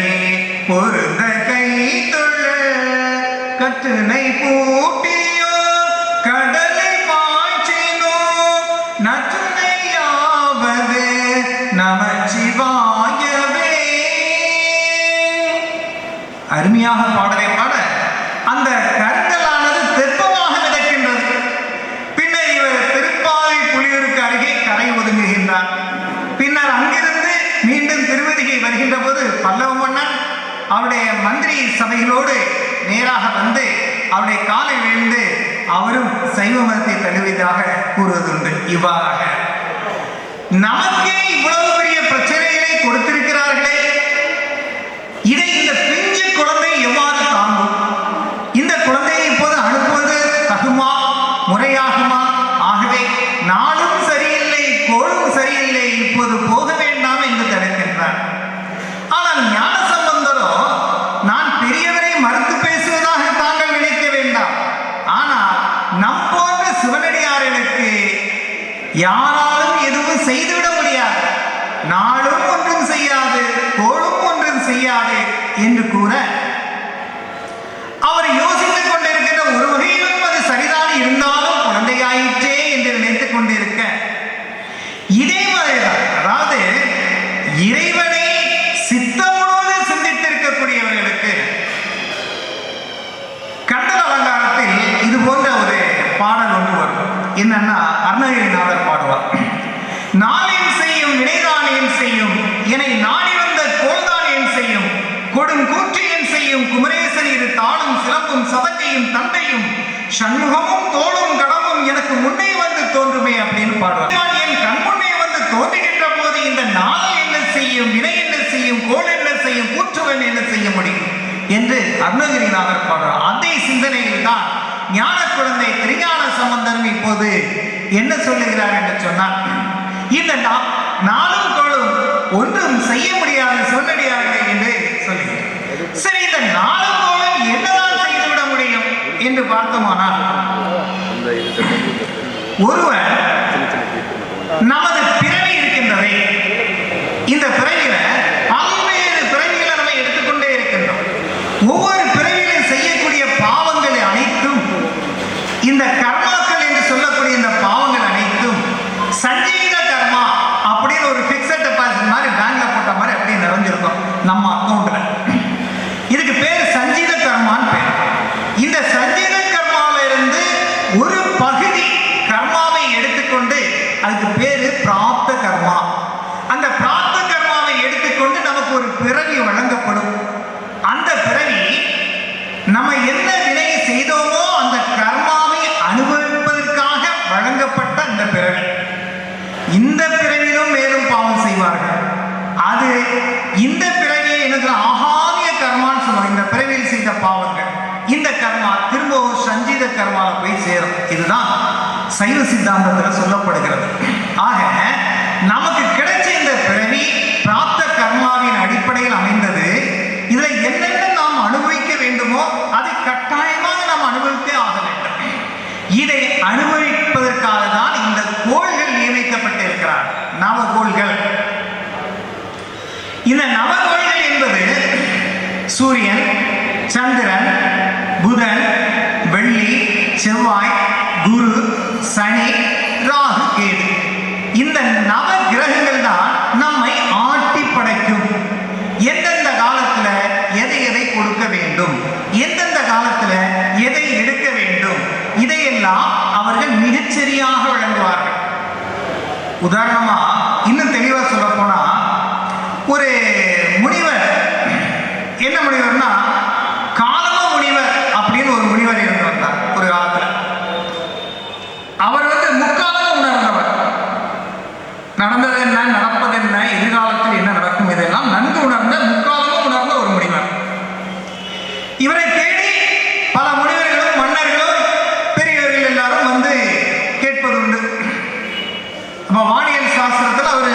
பொருந்த கை தொழ கற்றுனை பூட்டியோ கடலை பாய்ச்சினோ நற்றுணையாவது நமச்சிவாயவே. அருமையாக பாடலை பாட அந்த கருங்கலானது தெப்பமாக மிதக்கின்றது. பின்னர் இவர் திருப்பாவை புலியூருக்கு அருகே கரை ஒதுங்குகின்றார். பின்னர் அங்கிருந்து மீண்டும் திருவதிகை வருகின்ற போது பல்லவ மன்னன் அவருடைய மந்திரி சபைகளோடு நேராக வந்து அவருடைய காலை விழுந்து அவரும் சைவ மதத்தை தழுவியதாக கூறுவதுண்டு. இவ்வாறாக நமக்கே இவ்வளவு பெரிய பிரச்சனைகளை கொடுத்திருக்கிறார்களே, இதை இந்த பிஞ்சு குழந்தை எவ்வாறு தாங்கும்? இந்த குழந்தையை இப்போது அனுப்புவது தகுமா, முறையாகுமா? ஆகவே நாளும் சரியில்லை, கோளும் சரியில்லை, இப்போது போக வேண்டாம் என்று தடுக்கின்றார். ஆனால் ஞான சம்பந்தரோ, நான் பெரியவரை மறுத்து பேசுவதாக தாங்கள் நினைக்க வேண்டாம், ஆனால் நம் போன்ற சிவனடியார்களுக்கு யாராலும் எதுவும் செய்துவிட முடியாது, நாளும் ஒன்றும் செய்யாது, கோளும் ஒன்றும் செய்யாது என்று கூற, அவர் யோசித்துக் கொண்டிருக்கின்ற ஒரு வகையிலும் அது சரிதான், இருந்தாலும் குழந்தையாயிற்றே என்று நினைத்துக் கொண்டிருக்க, இதே மாதிரிதான், அதாவது இறைவனை சித்தம் முழுவதும் சிந்தித்திருக்கக்கூடியவர்களுக்கு கண்டல் அலங்காரத்தில் இது போன்ற ஒரு பாடல் ஒன்று வரும். என்னன்னா, அருணகிரிநாதர் பாடுவார். நாளேன் செய்யும் வினைதானேன் செய்யும் என்னை நாடி வந்த கோள்தான் ஏன் செய்யும் கொடும் கூற்றியன் செய்யும் குமரேசன் இரு தாளும் சிலம்பும் சதங்கையும் தந்தையும் சண்முகமும் தோளும் கடமும் எனக்கு முன்னே வந்து தோன்றுமே அப்படின்னு பாடுவார். என் கண்முன்னே வந்து தோன்றுகின்ற போது இந்த நாள் என்ன செய்யும், வினை என்ன செய்யும், கோள் என்ன செய்யும், கூற்றுவன் என்ன செய்ய முடியும் என்று அருணகிரிநாதர் பாடுவார். அதே சிந்தனையில் தான் ஞான குழந்தை திருஞான சம்பந்தரும் இப்போது என்ன சொல்லுகிறார் என்று சொன்னார், இந்த நாளும் கோளும் ஒன்றும் செய்ய முடியாது சொல்லடியார்கள் என்று சொல்லுகிறார். சரி, இந்த நாளும் கோளும் என்னதான் செய்துவிட முடியும் என்று பார்த்தோமானால், ஒருவன் நமது பிறவி இருக்கின்றதை, இந்த பிறவியில பல்வேறு பிறவிகளை நம்ம எடுத்துக்கொண்டே இருக்கின்றோம். ஒவ்வொரு பிறவியிலும் செய்யக்கூடிய பாவங்கள் அனைத்தும், இந்த கர்மாக்கள் என்று சொல்லக்கூடிய இந்த பாவங்கள் அனைத்தும் சஞ்சீத கர்மா அப்படின்னு ஒரு பிக்ஸட் டெபாசிட் மாதிரி பேங்க்ல போட்ட மாதிரி அப்படியே நிறைஞ்சிருக்கும் நம்ம அக்கௌண்ட்ல. இதுக்கு பேர் சஞ்சீத கர்மான்னு பேர். இந்த சஞ்சீத கர்மாவில இருந்து ஒரு பகுதி கர்மாவை எடுத்துக்கொண்டு அதுக்கு பேரு பிராப்த கர்மா. அந்த பிராப்த கர்மாவை எடுத்துக்கொண்டு நமக்கு ஒரு பிறவி வழங்கப்படும். அந்த பிறவி நம்ம என்ன வினையை செய்தோமோ அந்த கர்மாவை அனுபவிப்பதற்காக வழங்கப்பட்ட அந்த பிறவி. இந்த பிறவிலும் மேலும் பாவம் செய்வார்கள். அது இந்த பிறவியை எனக்கு ஆகாமிய கர்மான்னு சொல்லுவாங்க. இந்த பிறவியில் செய்த பாவங்கள், இந்த கர்மா திரும்பவும் சஞ்சீத கர்மாவில் போய் சேரும். இதுதான் சைவ சித்தாந்தத்தில் சொல்லப்படுகிறது. ஆக நமக்கு கிடைச்ச இந்த பிறவி பிராப்த கர்மாவின் அடிப்படையில் அமைந்தது. இதுல என்னென்ன நாம் அனுபவிக்க வேண்டுமோ அதை கட்டாயமாக நாம் அனுபவித்தே ஆக வேண்டும். இதை அனுபவிப்பதற்காக தான் இந்த கோள்கள் நியமிக்கப்பட்டிருக்கிறார், நவகோள்கள். இந்த நவகோள்கள் என்பது சூரியன், சந்திரன், புதன், வெள்ளி, செவ்வாய், குரு, சனி, ராகு, கேது. இந்த நவ கிரகங்கள் தான் நம்மை ஆட்டி படைக்கும். எந்தெந்த காலத்துல எதை எதை கொடுக்க வேண்டும், எந்தெந்த காலத்துல எதை எடுக்க வேண்டும், இதையெல்லாம் அவர்கள் மிகச்சரியாக வழங்குவார்கள். உதாரணமா இன்னும் தெளிவா சொல்ல போனா, ஒரு முனிவர், என்ன முனிவர்னா காலம முனிவர் அப்படின்னு ஒரு முனிவர் இருந்து வந்தார் ஒரு காலத்துல. அவர் முக்காலமும் உணர்ந்தவர். நடந்தது என்ன, நடப்பது என்ன, எதிர்காலத்தில் என்ன நடக்கும், இதெல்லாம் நன்கு உணர்ந்த, முக்காலமும் உணர்ந்த ஒரு முனிவர். இவரை தேடி பல முனிவர்களும் மன்னர்களும் பெரியவர்கள் எல்லாரும் கேட்பதுண்டு. அப்ப வானியல் சாஸ்திரத்தில் அவர்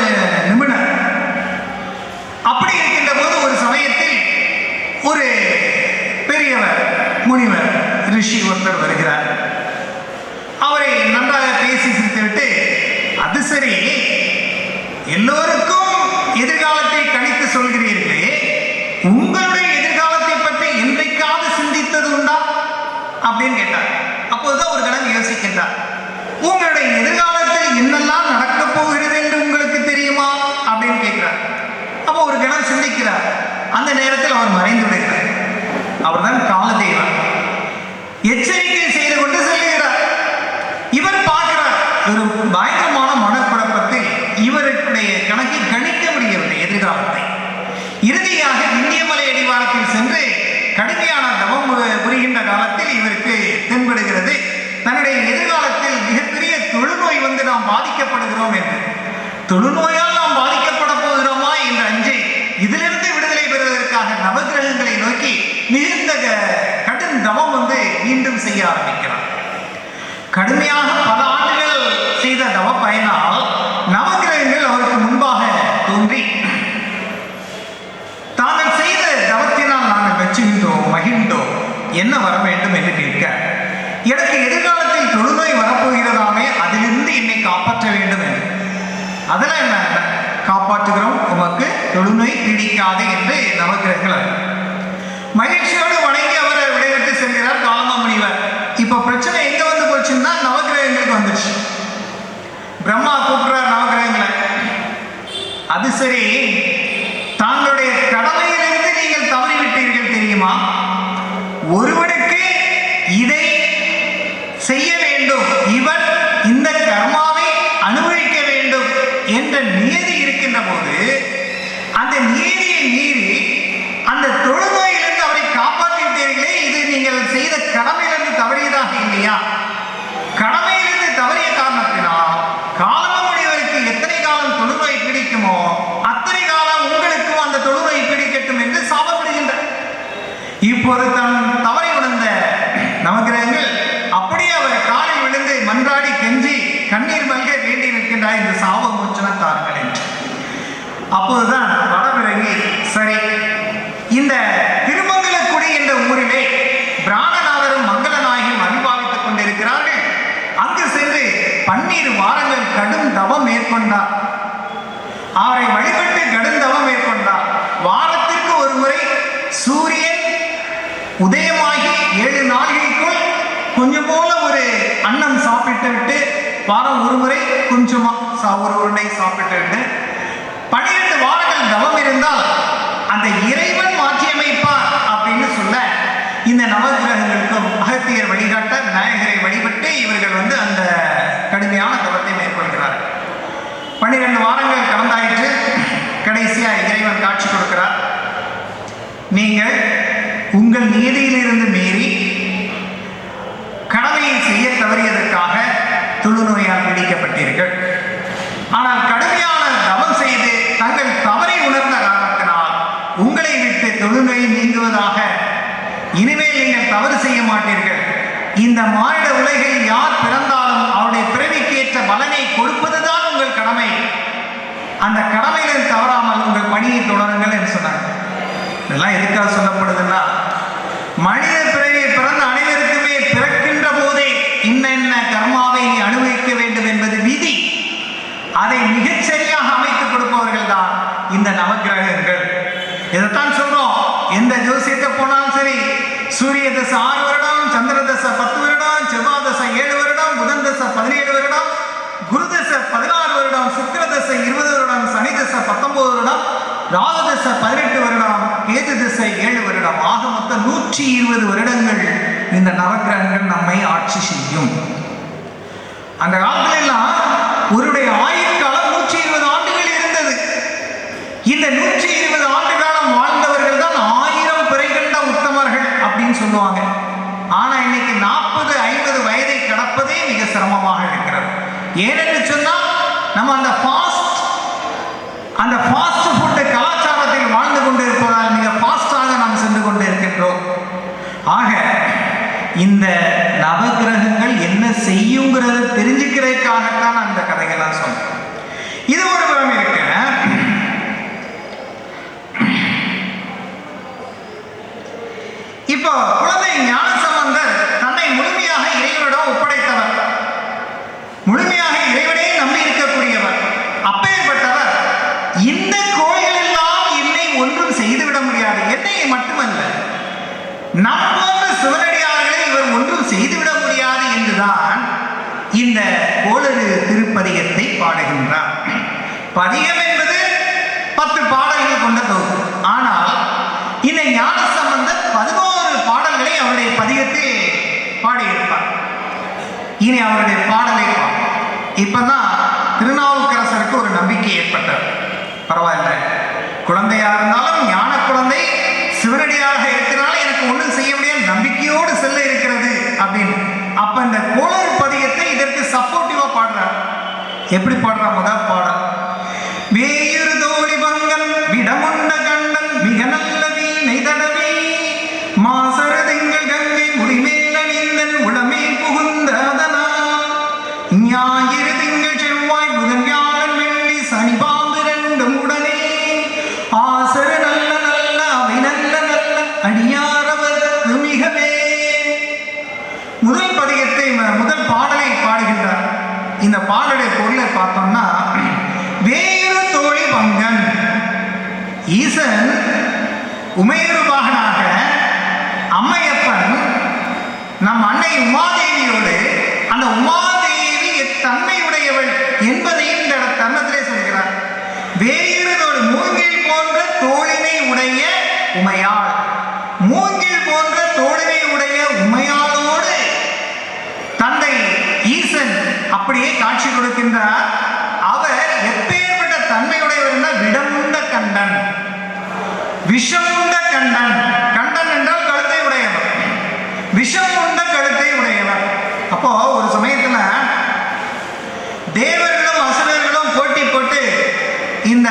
நிபுணர். அப்படி இருக்கின்ற போது ஒரு சமயத்தில் ஒரு பெரியவர் முனிவர் ரிஷி ஒருத்தர் வருகிறார். அவரை நன்றாக பேசி சிரித்துவிட்டு, அது சரி, எல்லோருக்கும் எதிர்காலத்தை கணித்து சொல்கிறீர்களே, உங்களுடைய எதிர்காலத்தை பற்றி என்றைக்காவது சிந்தித்தது உண்டா அப்படின்னு கேட்டார். அப்போதுதான் ஒரு கணம் யோசிக்கின்றார். உங்களுடைய எதிர்காலத்தில் என்னெல்லாம் நடக்கப் போகிறது என்று உங்களுக்கு தெரியுமா அப்படின்னு கேட்கிறார். அப்போ ஒரு கணம் சிந்திக்கிறார். அந்த நேரத்தில் அவர் மறைந்து விடுகிறார். அவர்தான் காலதேவன். எச்சரிக்கை செய்து கொண்டு செல்கிறார். இவர் பார்க்கிறார், ஒரு பயங்கரமான மனக்குழப்பத்தில் இவருடைய கணக்கை கணிக்க முடியவில்லை எதிர்காலத்தை. இறுதியாக இந்தியமலை அடிவாரத்தில் சென்று கடுமையான தவம் புரிகின்ற காலத்தில் இவருக்கு தென்படுகிறது, தன்னுடைய எதிர்காலத்தில் மிகப்பெரிய தொழுநோய் நாம் பாதிக்கப்படுகிறோம் என்று. தொழுநோயால் நாம் பாதிக்கப்பட போகிறோமா என்ற அஞ்சை இதிலிருந்து விடுதலை பெறுவதற்காக நவகிரகங்களை நோக்கி மிகுந்த கடும் தவம் மீண்டும் செய்ய ஆரம்பிக்கிறார். கடுமையாக பல ஆண்டுகள் செய்த தவ பயனால் நவகிரகங்கள் அவருக்கு முன்பாக தோன்றி, தாங்கள் செய்த தவத்தினால் நாங்கள் வெச்சுகின்றோம், மகிழ்ந்தோம், என்ன வர வேண்டும் என்று கேட்க, எனக்கு எதிர்காலத்தில் தொழுநோய் வரப்போகிறதாமே, அதிலிருந்து என்னை காப்பாற்ற வேண்டும் என்று. அதெல்லாம் என்ன, காப்பாற்றுகிறோம், உமக்கு தொழுநோய் பீடிக்காது என்று நவகிரகங்கள் மகிழ்ச்சியோடு வணங்கி அவரை விடைபெற்று செல்கிறார் காலம முனிவர். இப்ப பிரச்சனை எங்க போச்சுன்னா நவகிரகங்களுக்கு வந்துருச்சு. பிரம்மா கூப்பிடுறார் நவகிரகங்களை. அது சரி, தாங்களுடைய கடமையிலிருந்து நீங்கள் தவறிவிட்டீர்கள் தெரியுமா? ஒருவனுக்கு இதை செய்ய வேண்டும், இவன் இந்த கர்மாவை அனுபவிக்க வேண்டும் என்ற நியதி இருக்கின்ற போது, அந்த நியதியை மீறி அந்த தொழுநோயிலிருந்து அவரை காப்பாற்றிவிட்டீர்களே, இது நீங்கள் செய்த கடமையிலிருந்து தவறியதாக இல்லையா? கடமையிலிருந்து தவறிய காரணத்தினால் காலம முனிவருக்கு எத்தனை காலம் தொழுநோய் பிடிக்குமோ அத்தனை காலம் உங்களுக்கும் அந்த தொழுநோய் பிடிக்கட்டும் என்று சாபப்படுகின்றார். இப்போது தன் தவறை உணர்ந்த நவகிரகங்கள் அப்படியே அவர் காலில் விழுந்து மன்றாடி கெஞ்சி கண்ணீர் மல்க வேண்டி நிற்கின்றார், இந்த சாப மோச்சனம் தாருங்கள் என்று. அப்போதுதான் வடபிறங்கி, சரி, இந்த திருமங்கலக்குடி என்ற ஊரிலே பிராணநாதரும் மங்களநாயகியும் அனுபவித்துக் கொண்டிருக்கிறார்கள். அங்கு சென்று 12 வாரங்கள் கடும் தவம் மேற்கொண்டார். அவரை வழிபட்டு கடும் தவம் மேற்கொண்டார். வாரத்திற்கு ஒரு முறை சூரியன் உதயமாகி 7 நாள்களுக்குள் கொஞ்சம் போல ஒரு அன்னம் சாப்பிட்டு விட்டு, வாரம் ஒரு முறை கொஞ்சமா ஒரு உருண்டை சாப்பிட்டு விட்டு 12 வாரங்கள் தவம் இருந்தால் அந்த இறைவன் மாற்றியமைப்பார் அப்படின்னு சொல்ல, இந்த நவகிரகங்களுக்கும் அகத்தியர் வழிகாட்ட நாயகரை வழிபட்டு இவர்கள் அந்த கடுமையான தவத்தை மேற்கொள்கிறார். 12 வாரங்கள் கடந்தாயிற்று. கடைசியா இறைவன் காட்சி கொடுக்கிறார். நீங்கள் உங்கள் நீதியிலிருந்து மீறி கடமையை செய்ய தவறியதற்காக தொழுநோயால் பிடிக்கப்பட்டீர்கள். ஆனால் கடுமையான தவம் செய்து தங்கள் தவறை உணர்ந்த காரணத்தினால் உங்களை விட்டு தொழுநோய் நீங்குவதாக இனிமேல் நீங்கள் தவறு செய்ய மாட்டீர்கள். இந்த மானிட உலகில் யார் பிறந்தாலும் அவருடைய பிறவிக்கு ஏற்ற பலனை கொடுப்பதுதான் உங்கள் கடமை. அந்த கடமையில் தவறாமல் உங்கள் பணியை தொடருங்கள் என்று சொன்னாங்க. இதெல்லாம் எதுக்காக சொல்லப்படுதுன்னா, மனித பிறவியை பிறந்த அனைவருக்குமே பிறக்கின்ற போதே இன்னென்ன கர்மாவை நீ அனுபவிக்க வேண்டும் என்பது விதி. அதை மிகச்சரியாக அமைத்துக் கொடுப்பவர்கள் தான் இந்த நவகிரகங்கள். இதைத்தான் சொல்றோம். எந்த ஜோசியத்தை போனாலும் சரி, சூரிய தசை 6 வருடம், சந்திர தசை 10 வருடம், செவ்வாய் தசை 7 வருடம், புதன் தசை 17 வருடம், குரு தசை 16 வருடம், சுக்கிர தசை 20 வருடம், சனி தசை 19 வருடம், ராகு தசை 18 வருடம், கேது தசை 7 வருடம், ஆக மொத்தம் 120 வருடங்கள் இந்த நவகிரகங்கள் நம்மை ஆட்சி செய்யும். அந்த காலத்துல எல்லாம் ஒருடைய ஆயுட்காலம் இந்த 120 ஆண்டு காலம் வாழ்ந்தவர்கள் தான் 1000 பிறை கண்ட உத்தமர்கள் அப்படின்னு சொல்லுவாங்க. ஆனா இன்னைக்கு 40-50 வயதை கடப்பதே மிக சிரமமாக இருக்கிறது. ஏனென்று சொன்னால் நம்ம அந்த ஃபாஸ்ட் ஃபுட் கலாச்சாரத்தில் வாழ்ந்து கொண்டு இருப்பதால் மிக ஃபாஸ்டாக நாம் சென்று கொண்டு இருக்கின்றோம். ஆக இந்த நவகிரகங்கள் என்ன செய்யுங்கிறத தெரிஞ்சுக்கிறதுக்காகத்தான் அந்த கதைகள்லாம் சொன்னேன். இது ஒரு புறம் இருக்க, இப்போ குழந்தை ஞானசம்பந்தர் தன்னை முழுமையாக இறைவனிடம் ஒப்படைத்தவர், முழுமையாக இறைவனே நம்பி இருக்கக்கூடியவர். அப்பேற்பட்டவர் இந்த கோயில் எல்லாம் என்னை ஒன்றும் செய்துவிட முடியாது, என்னை மட்டுமல்ல நம் போன்ற சிவனடியார்களை இவர் ஒன்றும் செய்துவிட முடியாது என்றுதான் இந்த கோளறு திருப்பதிகத்தை பாடுகின்றார். பதிகம் என்பது 10 பாடல்கள் கொண்ட தொகுப்பு. ஆனால் இந்த ஞானசம்பந்தர் 11 பாடல்களை அவருடைய பதிகத்தில் பாடியிருப்பார். இனி அவருடைய பாடலை இப்பதான் திருநாவுக்கரசருக்கு ஒரு நம்பிக்கை ஏற்பட்டார். பரவாயில்ல, குழந்தையா இருந்தாலும் ஞான குழந்தை சிவனடியாக இருக்கிறனால எனக்கு ஒன்றும் செய்ய முடியாது, நம்பிக்கையோடு செல்ல இருக்கிறது அப்படின்னு. அப்ப இந்த கோளறு பதிகத்தை இதற்கு சப்போர்ட்டிவா பாடுறார். எப்படி பாடுறார்? முதல் பாடல் வேயுறு தோழி பங்கன் விடமுண்ட கண்டன் மிக நல்ல வீணை தடவி மாசர திங்கள் கங்கை முடிமேல் அணிந்தன் உளமே புகுந்த அதனால் ஞாயிறு திங்கள் செவ்வாய் புதன் வியாழன் வெள்ளி சனி பாம்பு ரெண்டும் உடனே ஆசர நல்ல நல்ல அவை நல்ல நல்ல அடியாரவர்க்கு மிகவே. முதல் பதிகத்தை முதல் பாடலை பாடுகின்றார். இந்த பாடலை பொருளை பார்த்தோம்னா, வேயுறு தோழி பங்கன், ஈசன் உமையுறு பாகனாக அம்மையப்பன் நம் அன்னை உமாதேவியோடு அந்த உமாதேவி தன்மையுடையவள் என்பதையும் இந்த தருணத்திலே சொல்கிறார். வேயுறு தோழி, மூங்கில் போன்ற தோழினை உடைய உமையாள், மூங்கில் போன்ற தோழினை உடைய உமையாளோடு தந்தை ஈசன் அப்படியே காட்சி கொடுக்கின்றார். அவர் எப்பேற்பட்ட தன்மையுடையவர் என்றால் விடமுண்ட கண்டன், விஷமுண்ட கண்டன். கண்டன் என்றால் கழுத்தை உடையவர், விஷம் உண்ட கழுத்தை உடையவர். அப்போ ஒரு சமயத்துல தேவர்களும் அசுரர்களும் போட்டி போட்டு இந்த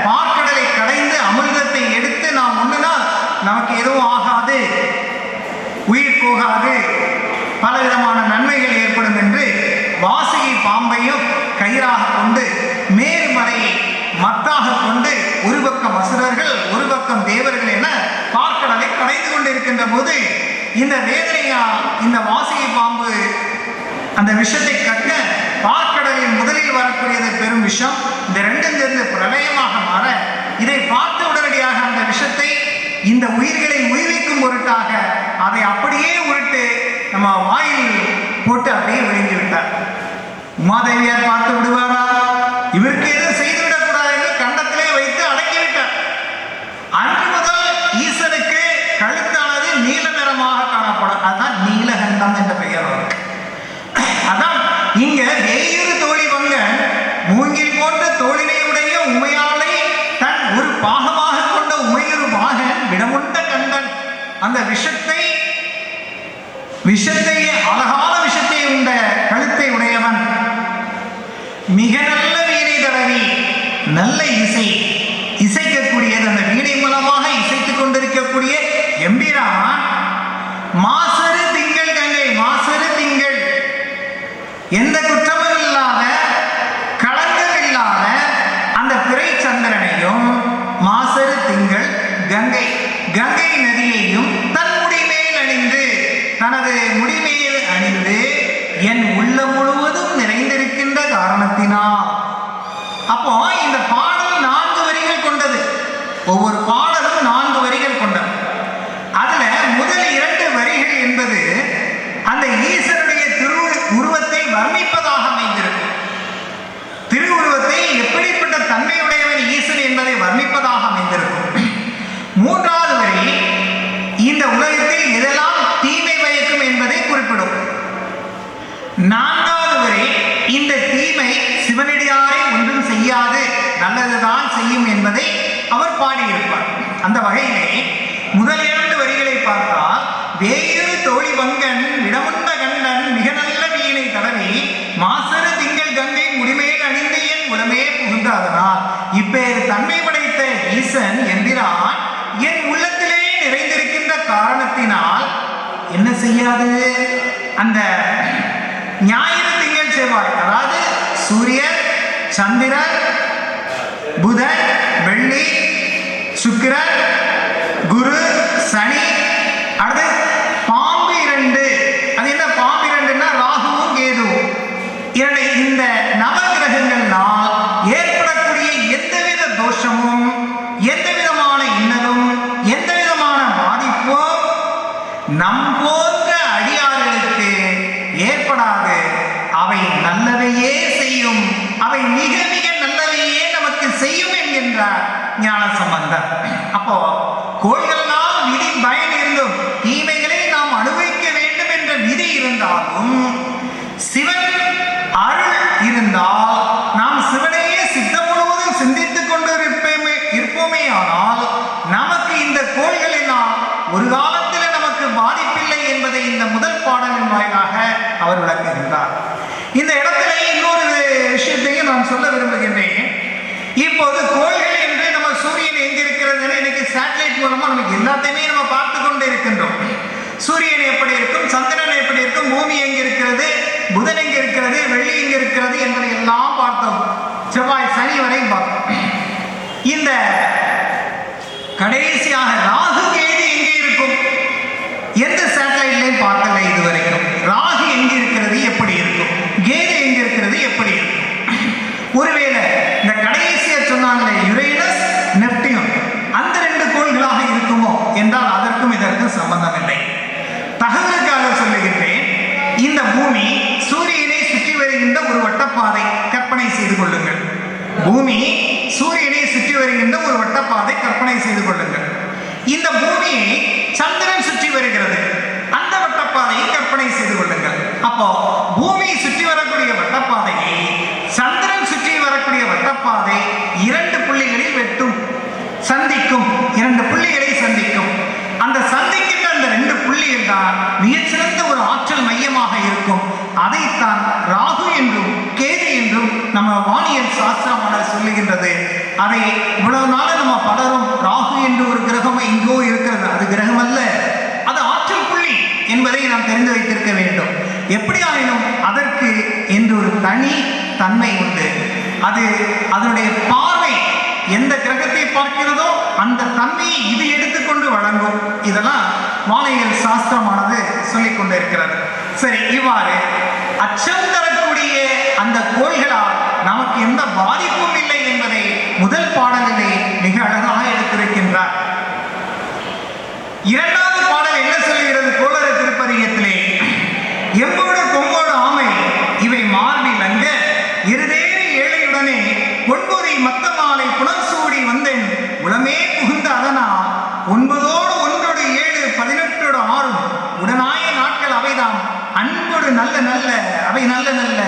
பார்க்கடலை கடைந்து அமிர்தத்தை எடுத்து நாம் உண்ணுனா நமக்கு எதுவும் ஆகாது, உயிர் போகாது, பலவிதமான நன்மைகள் ஏற்படும் என்று வாசுகி பாம்பையும் கயிறாக கொண்டு மேல்மலையை மத்தாக கொண்டு ஒரு பக்கம் அசுரர்கள் ஒரு பக்கம் தேவர்கள் என பார்க்கடலை கடைந்து கொண்டிருக்கின்ற போது இந்த வேதனையால் இந்த வாசுகி பாம்பு அந்த விஷத்தை கக்க பார்க்கடலில் முதலில் வரக்கூடியது பெரும் விஷம். இந்த ரெண்டும் சேர்ந்து பிரளயமாக மாற இதை பார்த்து உடனடியாக அந்த விஷத்தை இந்த உயிர்களை உய்விக்கும் பொருட்டாக அதை அப்படியே உருட்டு நம்ம வாயில் போட்டு அப்படியே விழுங்கி விட்டார். உமாதேவியார் பார்த்து விடுவாரா? இவருக்கு எதுவும் செய்துவிடக்கூடாது என்று கண்டத்திலே வைத்து அடக்கிவிட்டார். அன்று முதல் ஈசனுக்கு கழுத்தானது நீல நிறமாக காணப்படும். அதுதான் நீலகண்டம் என்ற பெயர் வரும். அதான் இங்க வேயுறு தோழி பங்கன் மூங்கில் போன்ற தோழினை உடைய உமையாளை தன் ஒரு பாகமாக கொண்ட உமையொரு பாகன் விடமுண்ட கண்டன், அந்த விஷத்தை அழகான விஷத்தை உண்ட கழுத்தை உடையவன், மிக நல்ல வீணை தடவி நல்ல இசைக்கக்கூடியது, அந்த வீணை மூலமாக இசைத்துக் கொண்டிருக்கக்கூடிய எம்பிரான் மாசரு திங்கள் கங்கை, மாசரு திங்கள் எந்த குற்றமும் இல்லாத களங்கம் இல்லாத அந்த பிறை சந்திரனையும் மாசரு திங்கள் கங்கை நதியையும் தன் முடிமேல் அணிந்து, தனது முடிமேல் அணிந்து என் உள்ளம் முழுவதும் நிறைந்திருக்கின்ற காரணத்தினால். அப்போ இந்த பாடல் 4 வரிகள் கொண்டது. ஒவ்வொரு பாடலும் 4 வரிகள் கொண்டது. அதுல முதல் 2 வரிகள் என்பது அந்த ஈஸ்வருடைய உருவத்தை வர்ணிப்பதாக அமைந்திருக்கும். திருவுருவத்தை எப்படிப்பட்ட தன்மையுடையவன் ஈசன் என்பதை வர்ணிப்பதாக அமைந்திருக்கும். 3வது வரி இந்த உலகத்தில் எதெல்லாம் தீமை பயக்கும் என்பதை குறிப்பிடும். 4வது வரி இந்த தீமை சிவனடி தோழி பங்கன் விடமுண்ட கண்ணன் மிக நல்ல வீணை தடவி மாசரு திங்கள் கங்கை முடிமேல் அணிந்து என் உடமே புகுந்தாதனால் இப்பேறு தன்மை படைத்த ஈசன் என்கிறான் என் உள்ளத்திலே நிறைந்திருக்கின்ற காரணத்தினால் என்ன செய்யாது? அந்த ஞாயிறு திங்கள் செவ்வாய், அதாவது சூரியன், சந்திரன், புதன், வெள்ளி, சுக்கிரன், குரு, சனி, அடுத்து பாம்பு 2. அது என்ன பாம்பு 2ன்னா ராகுவும் கேதுவும். இந்த நவகிரகங்கள்னால் ஏற்படக்கூடிய எந்தவித தோஷமும், எந்த விதமான இன்னலும், எந்த விதமான பாதிப்பும் நம் போன்ற அடியார்களுக்கு ஏற்படாது. அவை நல்லவையே செய்யும், அவை மிக மிக நல்லவையே நமக்கு செய்யும் என்கின்றார் ஞானசம்பந்தர். அப்போ கோள்களால் விதி பயன் இருந்தும் தீமைகளை நாம் அனுபவிக்க வேண்டும் என்ற விதி இருந்தாலும் சிவன் அருள் இருந்தால் நாம் சிவனையே சித்தம் முழுவதும் சிந்தித்துக் கொண்டு இருப்போமே. ஆனால் நமக்கு இந்த கோள்களினால் ஒரு காலத்தில் நமக்கு பாதிப்பில்லை என்பதை இந்த முதல் பாடலின் வாயிலாக அவர் விளக்குகின்றார். இந்த இடத்துல இன்னொரு விஷயத்தையும் நான் சொல்ல விரும்புகின்றேன். இப்போது கோள்கள் என்று நம்ம சூரியன் எங்க இருக்கிறது, இன்னைக்கு சேட்டலைட் மூலமா நமக்கு எல்லாத்தையுமே நம்ம பார்த்து கொண்டு இருக்கின்றோம். சூரியன் எப்படி இருக்கும், சந்திரன் எப்படி இருக்கும், பூமி எங்க இருக்கிறது, புதன் எங்க இருக்கிறது, வெள்ளி எங்க இருக்கிறது என்பதை எல்லாம் பார்த்தோம். செவ்வாய் சனி வரை பார்த்தோம். இந்த கடைசியாக ராகு கேது எங்கே இருக்கும், எந்த சேட்டலைட்லையும் பார்க்கல இதுவரைக்கும். ராகு எங்க இருக்கிறது, எப்படி இருக்கும், கேது எங்க இருக்கிறது, எப்படி இருக்கும். ஒருவேளை இந்த கடைசியா சொன்னாங்களே யுரேனஸ் நெப்டியூன், அந்த 2 கோள்களாக இருக்குமோ என்றால் அதற்கும் இதற்கும் சம்பந்தம் இல்லை. தகவலுக்காக சொல்லுகின்றேன். இந்த பூமி சூரியனை சுற்றி வருகின்ற ஒரு வட்டப்பாதை கற்பனை செய்து கொள்ளுங்கள். பூமி சூரியனை சுற்றி வருகின்ற ஒரு வட்டப்பாதை கற்பனை செய்து கொள்ளுங்கள். இந்த பூமியை சந்திரன் சுற்றி வருகிறது, அந்த வட்டப்பாதையை கற்பனை செய்து கொள்ளுங்கள். அப்போ பூமியை சுற்றி வரக்கூடிய வட்டப்பாதையை சந்திரன் சுற்றி வரக்கூடிய வட்டப்பாதை 2 புள்ளிகளில் வெட்டும், சந்திக்கும், 2 புள்ளிகளை சந்திக்கும். அந்த சந்திக்கின்ற அந்த 2 புள்ளிகள் தான் மிகச்சிறந்த ஒரு ஆற்றல் மையமாக இருக்கும். அதைத்தான் ராகு என்றும் கேது என்றும் நம்ம வானியல் சாஸ்திரமான சொல்லுகின்றது. அதை இவ்வளவு நாள் நம்ம பலரும் ராகு என்று ஒரு கிரகம் எங்கோ இருக்கிறது, அது கிரகம் அல்ல, அது ஆற்றல் புள்ளி என்பதை நாம் தெரிந்து வைத்திருக்க வேண்டும். எப்படி ஆயினும் அதற்கு என்று ஒரு தனி தன்மை உண்டு. அது அதனுடைய பார்வை எந்த கிரகத்தை பார்க்கிறதோ அந்த தன்மையை இது எடுத்துக்கொண்டு வழங்கும். இதெல்லாம் வானியல் சாஸ்திரமானது சொல்லிக் கொண்டிருக்கிறது. சரி, இவ்வாறு அச்சம் தரக்கூடிய அந்த கோள்களால் நமக்கு எந்த பாதிப்பும் இல்லை என்பதை முதல் பாடலிலே மிக அழகாக எடுத்திருக்கின்றார். 2வது பாடல் என்ன சொல்லுகிறது? கோளர திருப்பதிகத்திலே எம்போடு கொம்போடு ஆமை இவை மார்பில் அங்க இருதேறி ஏழையுடனே பொன்பொறி மத்த மாலை புனர்சூடி வந்தேன் உளமே புகுந்த அதனால் 9 1 7 18 6 உடனாய நாட்கள் அவைதாம் அன்போடு நல்ல நல்ல அவை நல்ல நல்ல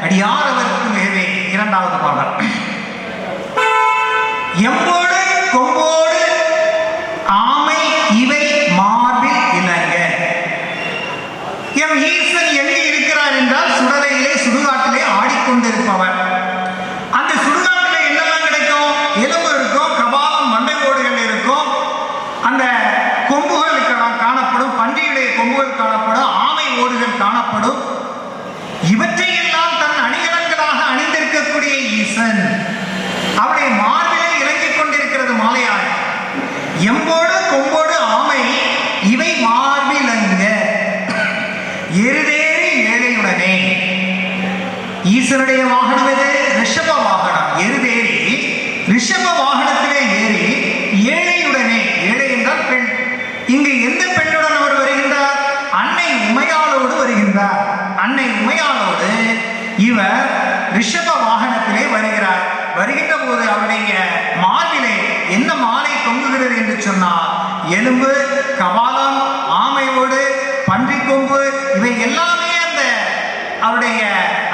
அடியாரவர்க்கு மேவே. 2வது பாடல். எம்போடு கொம்போடு ஆமை இவை மார்பில் இணங்க. எம் ஈசன் எங்கே இருக்கிறார் என்றால் சுடலையிலே சுடுகாட்டிலே ஆடிக்கொண்டிருப்பவர். அந்த சுடுகாட்டிலே என்னெல்லாம் கிடைக்கும்? எலும்பு இருக்கும், கபாலம், மண்டை ஓடுகள் இருக்கும், அந்த கொம்புகள் காணப்படும், பன்றியுடைய கொம்புகள் காணப்படும், ஆமை ஓடுகள் காணப்படும். இவற்றையெல்லாம் தன் அணிகலன்களாக அணிந்திருக்கக்கூடிய ஈசன் அவருடைய மார்பிலே இறங்கிக் கொண்டிருக்கிறது மாலையாய். எம்போடு கொம்போடு ஆமை இவை மார்பிலங்க எருதேறி ஏழையுடனே. ஈசனுடைய வாகனம் எது? ரிஷப வாகனம். எருதேறி ரிஷப வாகனத்திலே ஏறி ஏழையுடனே, ஏழை என்றால் பெண். இங்கு எந்த பெண்ணுடன் அவர் வருகின்றார்? அன்னை உமையாளோடு வருகின்றார். அன்னை உமையாளோடு இவர் ரிஷப வாகனத்திலே வருகிறார். வருகின்ற போது அவருடைய மார்பிலே என்ன மாலை தொங்குகிறது என்று சொன்னால் எலும்பு, கபாலம், ஆமையோடு, பன்றி கொம்பு இவை எல்லாமே அந்த அவருடைய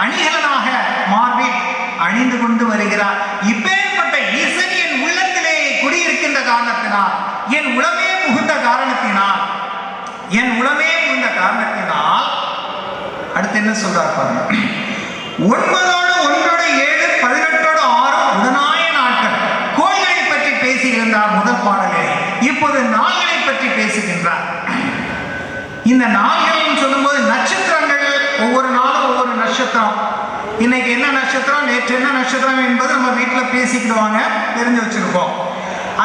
அணிகலனாக மார்பில் அணிந்து கொண்டு வருகிறார். இப்பேற்பட்ட ஈசன் என் உள்ளத்திலே குடியிருக்கின்ற காரணத்தினால், என் உளமே புகுந்த காரணத்தினால், என் உளமே புகுந்த காரணத்தினால் அடுத்து என்ன சொல்றார் பாருங்க. 9 1 7 18 6 உடனாய நாட்கள். கோள்களை பற்றி பேசியிருந்தார் முதல் பாடலில். இப்போது நாள்களை பற்றி பேசுகின்றார். இந்த நாள்கள் சொல்லும்போது நட்சத்திரங்கள், ஒவ்வொரு நாளும் ஒவ்வொரு நட்சத்திரம். இன்னைக்கு என்ன நட்சத்திரம், நேற்று என்ன நட்சத்திரம் என்பது நம்ம வீட்டில் பேசிக்கிடுவாங்க, தெரிஞ்சு வச்சிருப்போம்.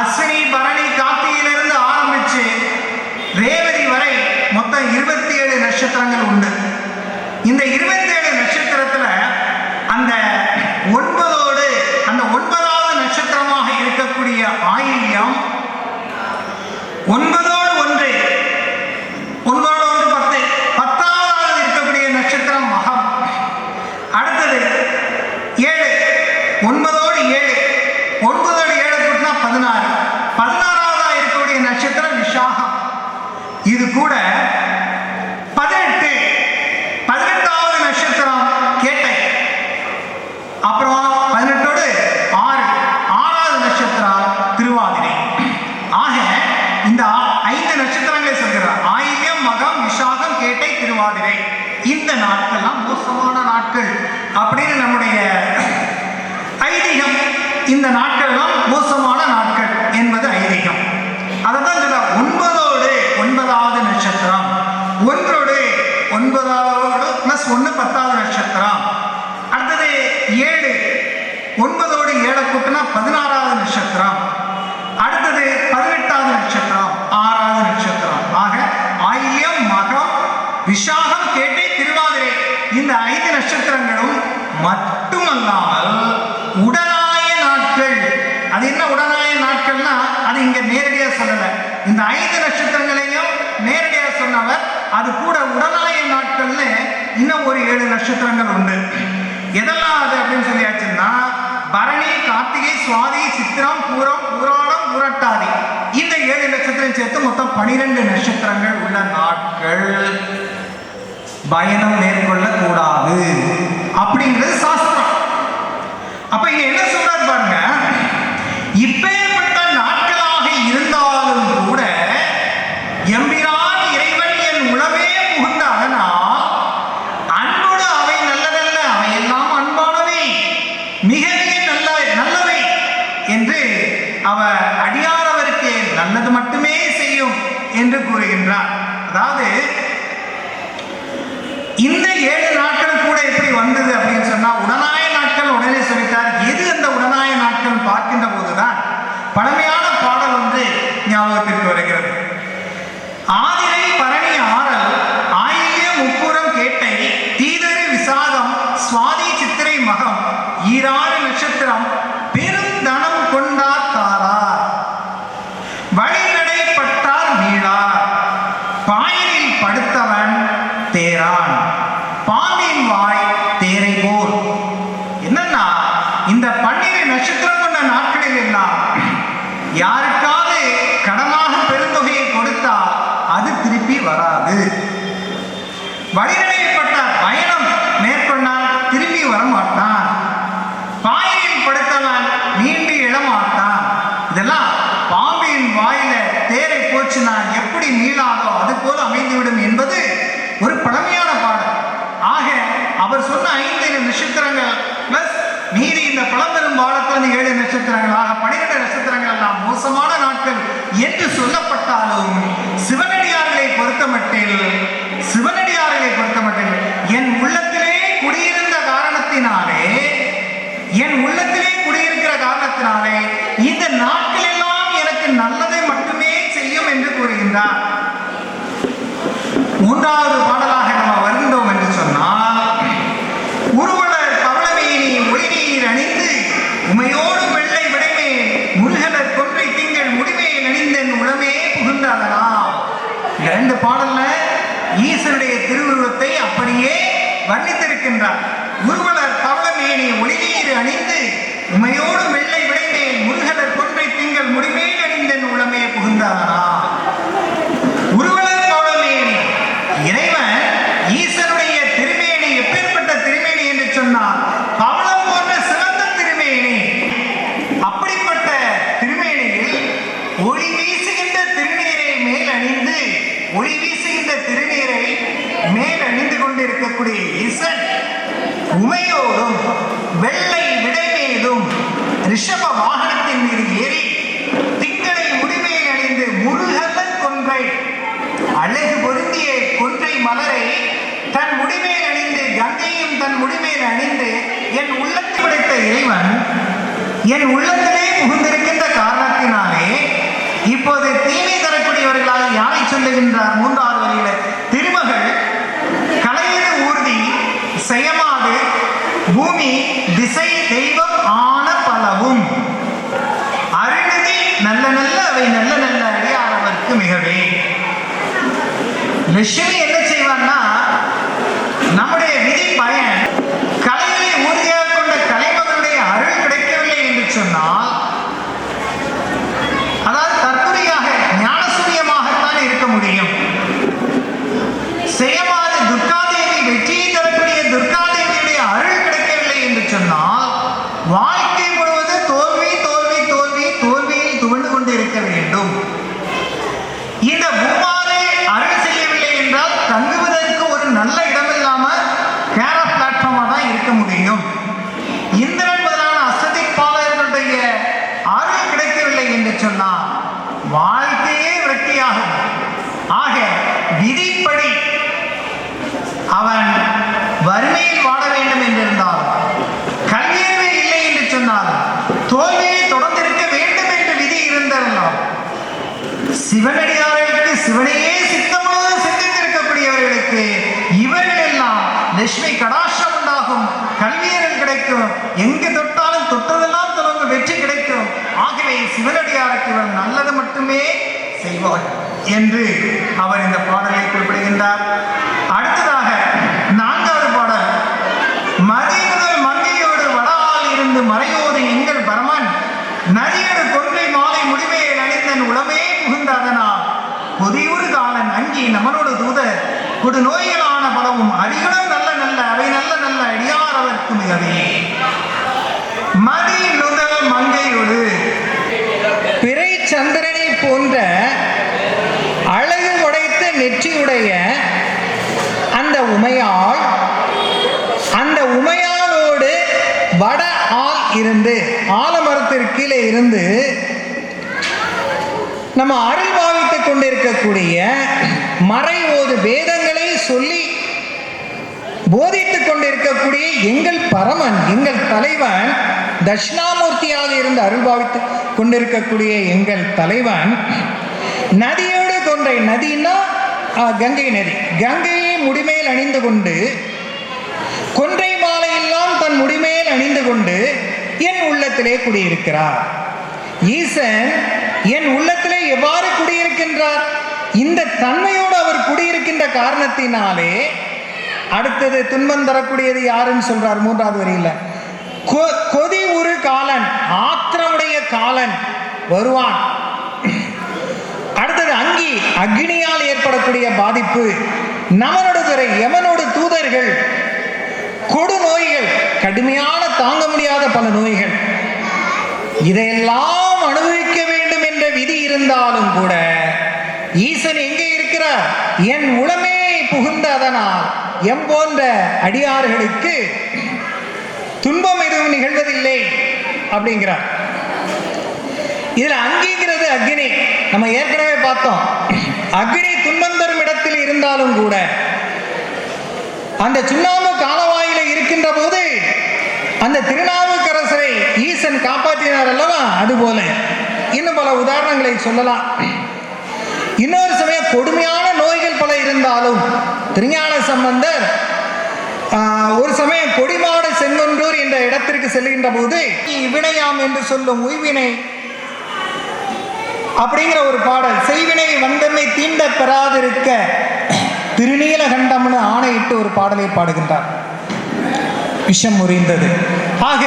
அஸ்வினி பரணி கார்த்திகையிலிருந்து ஆரம்பிச்சு ரேவதி வரை மொத்தம் 27 நட்சத்திரங்கள் உண்டு. இந்த 27 நட்சத்திரத்துல அந்த 9 அந்த 9வது நட்சத்திரமாக இருக்கக்கூடிய ஆயில்யம், 9 1 10 10வது இருக்கக்கூடிய நட்சத்திரம் மகம். அடுத்தது 7 9 7 9 7 கூட்டினா 16 16வது இருக்கக்கூடிய நட்சத்திரம் விஷாகம். இது கூட 18வது நட்சத்திரம் கேட்டை. அப்புறம் 18 6வது நட்சத்திரம் திருவாதிரை. ஆக இந்த 5 நட்சத்திரங்களை சொல்கிறார். ஆயில்யம், மகம், விஷாகம், கேட்டை, திருவாதிரை. இந்த நாட்கள்லாம் மோசமான நாட்கள் அப்படின்னு நம்முடைய ஐதீகம். இந்த நாட்கள்லாம் மோசமான நாட்கள் என்பது ஐதீகம். அதைத்தான் சொல்ற 9வது நட்சத்திரம், 1 9வது பிளஸ் 1 10வது நட்சத்திரம். அடுத்தது 7 9 7 கூட்டினா 16வது நட்சத்திரம். அடுத்தது 18வது நட்சத்திரம் 6வது நட்சத்திரம். ஆக ஆயில்யம், மகம், விஷாகம், கேட்டை, திருவாதிரை இந்த 5 நட்சத்திரங்களும் மட்டுமல்லாமல் உடனாய நாட்கள். அது என்ன உடனாய நாட்கள்னா அது இங்க நேரடியா சொல்லல. இந்த 5 நட்சத்திரங்களையும் நேரடியா சொன்னவர் அது கூட உடனாய நாட்கள்ல இன்னும் ஒரு 7 நட்சத்திரங்கள் உண்டு. எதெல்லாம் அது அப்படின்னு சொல்லியாச்சுன்னா பரணி, கார்த்திகை, சுவாதி, சித்திரம், பூரம், பூராடம், பூரட்டாதி இந்த 7 நட்சத்திரம் சேர்த்து மொத்தம் 12 நட்சத்திரங்கள் உள்ள நாட்கள் பயணம் மேற்கொள்ள கூடாது அப்படிங்கிறது சாஸ்திரம். அப்ப இங்க என்ன சொல்றாரு பாருங்க. இப்பேற்பட்ட நாட்களாக இருந்தாலும் கூட எம்பிரான் இறைவன் என் உளவே புகுந்த அதனால் அன்போடு அவை நல்லதல்ல, அவை எல்லாம் அன்பானவை, மிக மிக நல்லவை என்று அவ அடியாரவருக்கு நல்லது மட்டுமே செய்யும் என்று கூறுகின்றார். அதாவது இந்த 7 நாட்கள் கூட எப்படி வந்தது அப்படின்னு சொன்னா உடனாய நாட்கள் உடனே சொல்லிட்டார். எது அந்த உடனாய நாட்கள் பார்க்கின்ற போதுதான் பழமையான பாடல் ஒன்று ஞாபகத்திற்கு வருகிறது. ஆதிரை, பரணி, ஆரல், ஆயில்யம், முப்புரம், கேட்டை, தீதரு, விசாகம், சுவாதி, சித்திரை, மகம் 6 நட்சத்திரம் பெரும் தனம் கொண்டார் தாரார், வழிநடைப்பட்டார் மீளார், பாயிரில் படுத்தவன் தேரான், பாம்பின் வாய் தேரை போல். என்னன்னா இந்த 12 நட்சத்திரம் கொண்ட நாட்களில் எல்லாம் யாருக்காவது கடனாக பெருந்தொகையை கொடுத்தால் அது திருப்பி வராது. வழிநடைப்பட்டார், பயணம் மேற்கொண்டால் திரும்பி வரமாட்டான், பாயிரில் படுத்தவன் மீண்டு எழமாட்டான். இதெல்லாம் பாம்பின் வாயில தேரை போச்சுனா எப்படி மீளாதோ அது போல அமைந்துவிடும் என்பது ஒரு பழமையான பாடல். ஆக அவர் சொன்ன 5 நட்சத்திரங்கள் பிளஸ் மீறி இந்த பழம்பெரும் பாடத்தில் 7 நட்சத்திரங்களாக 12 நட்சத்திரங்கள் எல்லாம் மோசமான நாட்கள் என்று சொல்லப்பட்டாலும் சிவனடியார்களை பொறுத்தமட்டில் என் உள்ளத்திலே குடியிருக்கிற காரணத்தினாலே இந்த நாட்கள் எல்லாம் எனக்கு நல்லதை மட்டுமே செய்யும் என்று கூறுகின்றார். 3வது பாடலாக நம்ம வருகின்றோம் என்று சொன்னால் உருவலர் பவளமேனி ஒளிநீர் அணிந்து உமையோடு வெள்ளை விடைமே முருகலர் கொன்றை திங்கள் முடிமையில் அணிந்தன் உளமே புகுந்தாதலாம். இந்த 2 பாடல்ல ஈசனுடைய திருவுருவத்தை அப்படியே வர்ணித்திருக்கின்றார். உருவலர் பவளமேனி ஒளிநீர் அணிந்து உமையோடு வெள்ளை விடைமே முருகலர் கொன்றை திங்கள் முடிமையில் அணிந்தன் உளமே புகுந்தாதலாம். உருவலர் பவளமேனி இறைவன் ஈசனுடைய திருமேனி எப்பேற்பட்ட திருமேனி என்று சொன்னார். பவளம் போன்ற சிறந்த திருமேனி. அப்படிப்பட்ட திருமேனியில் ஒளி வீசுகின்ற திருநீரை மேல் அணிந்து ஒளி வீசுகின்ற திருநீரை படைத்த இறைவன் என் உள்ளத்திலே புகுந்திருக்கின்ற காரணத்தினாலே இப்போது தீமை தரக்கூடியவர்களாக யாரை சொல்லுகின்றார்? 3வது வரியில திருமகள் கலையது ஊர்தி செயமாது பூமி திசை தெய்வம் ஆன பலவும் அருள்நிதி நல்ல நல்ல அவை நல்ல நல்ல அடியாரவர்க்கு மிகவே. லட்சுமி என்ன செய்வான்னா, நம்முடைய விதி பயன் கலைகளை ஊர்தியாக கொண்ட கலைமகளுடைய அருள் கிடைக்கவில்லை என்று சொன்னால், அதாவது தற்குறியாக ஞானசூரியமாகத்தான் இருக்க முடியும். செயமாறு துர்காதேவி வெற்றியை தரக்கூடிய துர்காதேவியுடைய அருள் கிடைக்கவில்லை என்று சொன்னால், வாழ்க்கை முழுவது தோல்வி தோல்வி தோல்வி தோல்வியில் துவண்டு கொண்டு இருக்க வேண்டும். இந்த பூமாரே அருள் செய்யவில்லை என்றால் தங்குவதற்கு ஒரு நல்ல இடம் இல்லாம கேர பிளாட்ஃபார்மா தான் இருக்க முடியும். இந்திரன் முதலான அசதிப்பாளர்களுடைய அருள் கிடைக்கவில்லை என்று சொன்னால் வாழ்க்கையே விரக்தியாகும். ஆக விதிப்படி அவன் வறுமையில் வாழ வேண்டும் என்றிருந்தால், கல்வியறிவே இல்லை என்று சொன்னால், தோல்வியை தொடர்ந்திருக்க வேண்டும் என்று விதி இருந்தால், சிவனடியார்களுக்கு சிவனையே சித்தமாக சிந்தித்திருக்கக்கூடியவர்களுக்கு இவர்கள் எல்லாம் லட்சுமி கடாட்சம் உண்டாகும், கல்வியறிவு கிடைக்கும், எங்கு தொட்டாலும் தொட்டதெல்லாம் தொடர்ந்து வெற்றி கிடைக்கும். ஆகவே சிவனடியாருக்கு இவர் நல்லது மட்டுமே செய்வார் என்று அவர் இந்த பாடலை குறிப்பிடுகின்றார். அடுத்ததாக 4வது பாடல், மதி முதல் மங்கையோடு வடால் இருந்து மறையோடு எங்கள் பரமன் நதியோடு கொன்றை மாலை முடிமையில் அணிந்தன் உளமே புகுந்த அதனால் பொதியுறு காலன் அங்கி நமனோடு தூதர் கொடு நோய்களான பலவும் அடிகளும் நல்ல நல்ல அவை நல்ல நல்ல அடியார் அவர்க்கு மிகவே. மதி நுதல் மங்கையோடு பிறை சந்திரனை போன்ற அழகு உடைத்த நெற்றியுடைய அந்த உமையாள், அந்த உமையாளோடு வட ஆள் இருந்து, ஆலமரத்திற்கு கீழே இருந்து நம்ம அருள் பாவித்துக் கொண்டிருக்கக்கூடிய மறை ஓது வேதங்களை சொல்லி போதித்துக் கொண்டிருக்கக்கூடிய எங்கள் பரமன், எங்கள் தலைவன், தட்சிணாமூர்த்தியாக இருந்து அருள் பாவித்துக் கொண்டிருக்கக்கூடிய எங்கள் தலைவன் நதியோடு கொன்றை, நதினா கங்கை நதி, கங்கையை முடிமேல் அணிந்து கொண்டு கொன்றை மாலையெல்லாம் தன் முடிமேல் அணிந்து கொண்டு என் உள்ளத்திலே குடியிருக்கிறார். ஈசன் என் உள்ளத்திலே எவ்வாறு குடியிருக்கின்றார்? இந்த தன்மையோடு அவர் குடியிருக்கின்ற காரணத்தினாலே அடுத்தது துன்பம் தரக்கூடியது யாருன்னு சொல்றார் 3வது வரியில. கொதி ஒரு காலன், ஆத்திரமுடைய காலன் வருவான். அடுத்தது அங்கி, அக்னியால் ஏற்படக்கூடிய பாதிப்பு, நமனோடு துறை யமனோடு தூதர்கள், கொடு நோய்கள், கடுமையான தாங்க முடியாத பல நோய்கள், இதையெல்லாம் அனுபவிக்க வேண்டும் என்ற விதி இருந்தாலும் கூட ஈசன் எங்கே இருக்கிறார்? என் உளமே புகுந்த அதனால் எம் போன்ற அடியார்களுக்கு துன்பம் எதுவும் நிகழ்வதில்லை அப்படிங்கிறார். இதுல அங்கிங்கிறது அக்னி. நம்ம ஏற்கனவே பார்த்தோம், அக்னி துன்பம் தரும் இடத்தில் இருந்தாலும் கூட அந்த சுண்ணாம்பு காலவாயில இருக்கின்ற போது அந்த திருநாவுக்கரசரை ஈசன் காப்பாற்றினார் அல்லவா? அதுபோல இன்னும் பல உதாரணங்களை சொல்லலாம். இன்னொரு சமயம் கொடுமையான நோய்கள் பல இருந்தாலும் திருஞான சம்பந்தர் ஒரு சமயம் கொடிமாடு செங்குன்றூர் என்ற இடத்திற்கு செல்கின்ற போது வினையாம் என்று சொல்லும் உய்வினை அப்படிங்கிற ஒரு பாடல், செய்வினை வந்தமை தீண்ட பெறாதிருக்க திருநீலகண்டம்னு ஆணையிட்டு ஒரு பாடலை பாடுகின்றார். விஷம் முறிந்தது. ஆக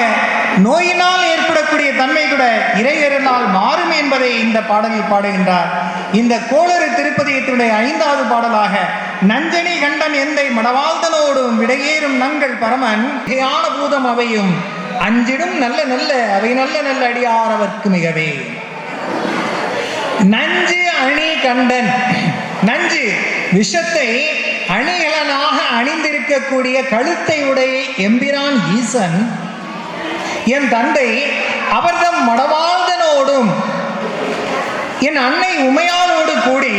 நோயினால் ஏற்படக்கூடிய தன்மை கூட இறையருளால் மாறும் என்பதை இந்த பாடலில் பாடுகின்றார். இந்த கோளறு திருப்பதியத்தினுடைய 5வது பாடலாக நஞ்சனி கண்டன் எந்தை மடவாழ்தனோடும் விடையேறும் நங்கள் பரமன் மிகையான பூதம் அவையும் அஞ்சிடும் நல்ல நல்ல அவை நல்ல நல்ல அடியார் அவர்க்கு மிகவே. நஞ்சு அணி கண்டன், நஞ்சு விஷத்தை அணிகலனாக அணிந்திருக்கக்கூடிய கழுத்தை உடைய எம்பிரான் ஈசன் என் தந்தை அவர்தம் மடவாழ்தனோடும் என் அன்னை உமையாளோடு கூடி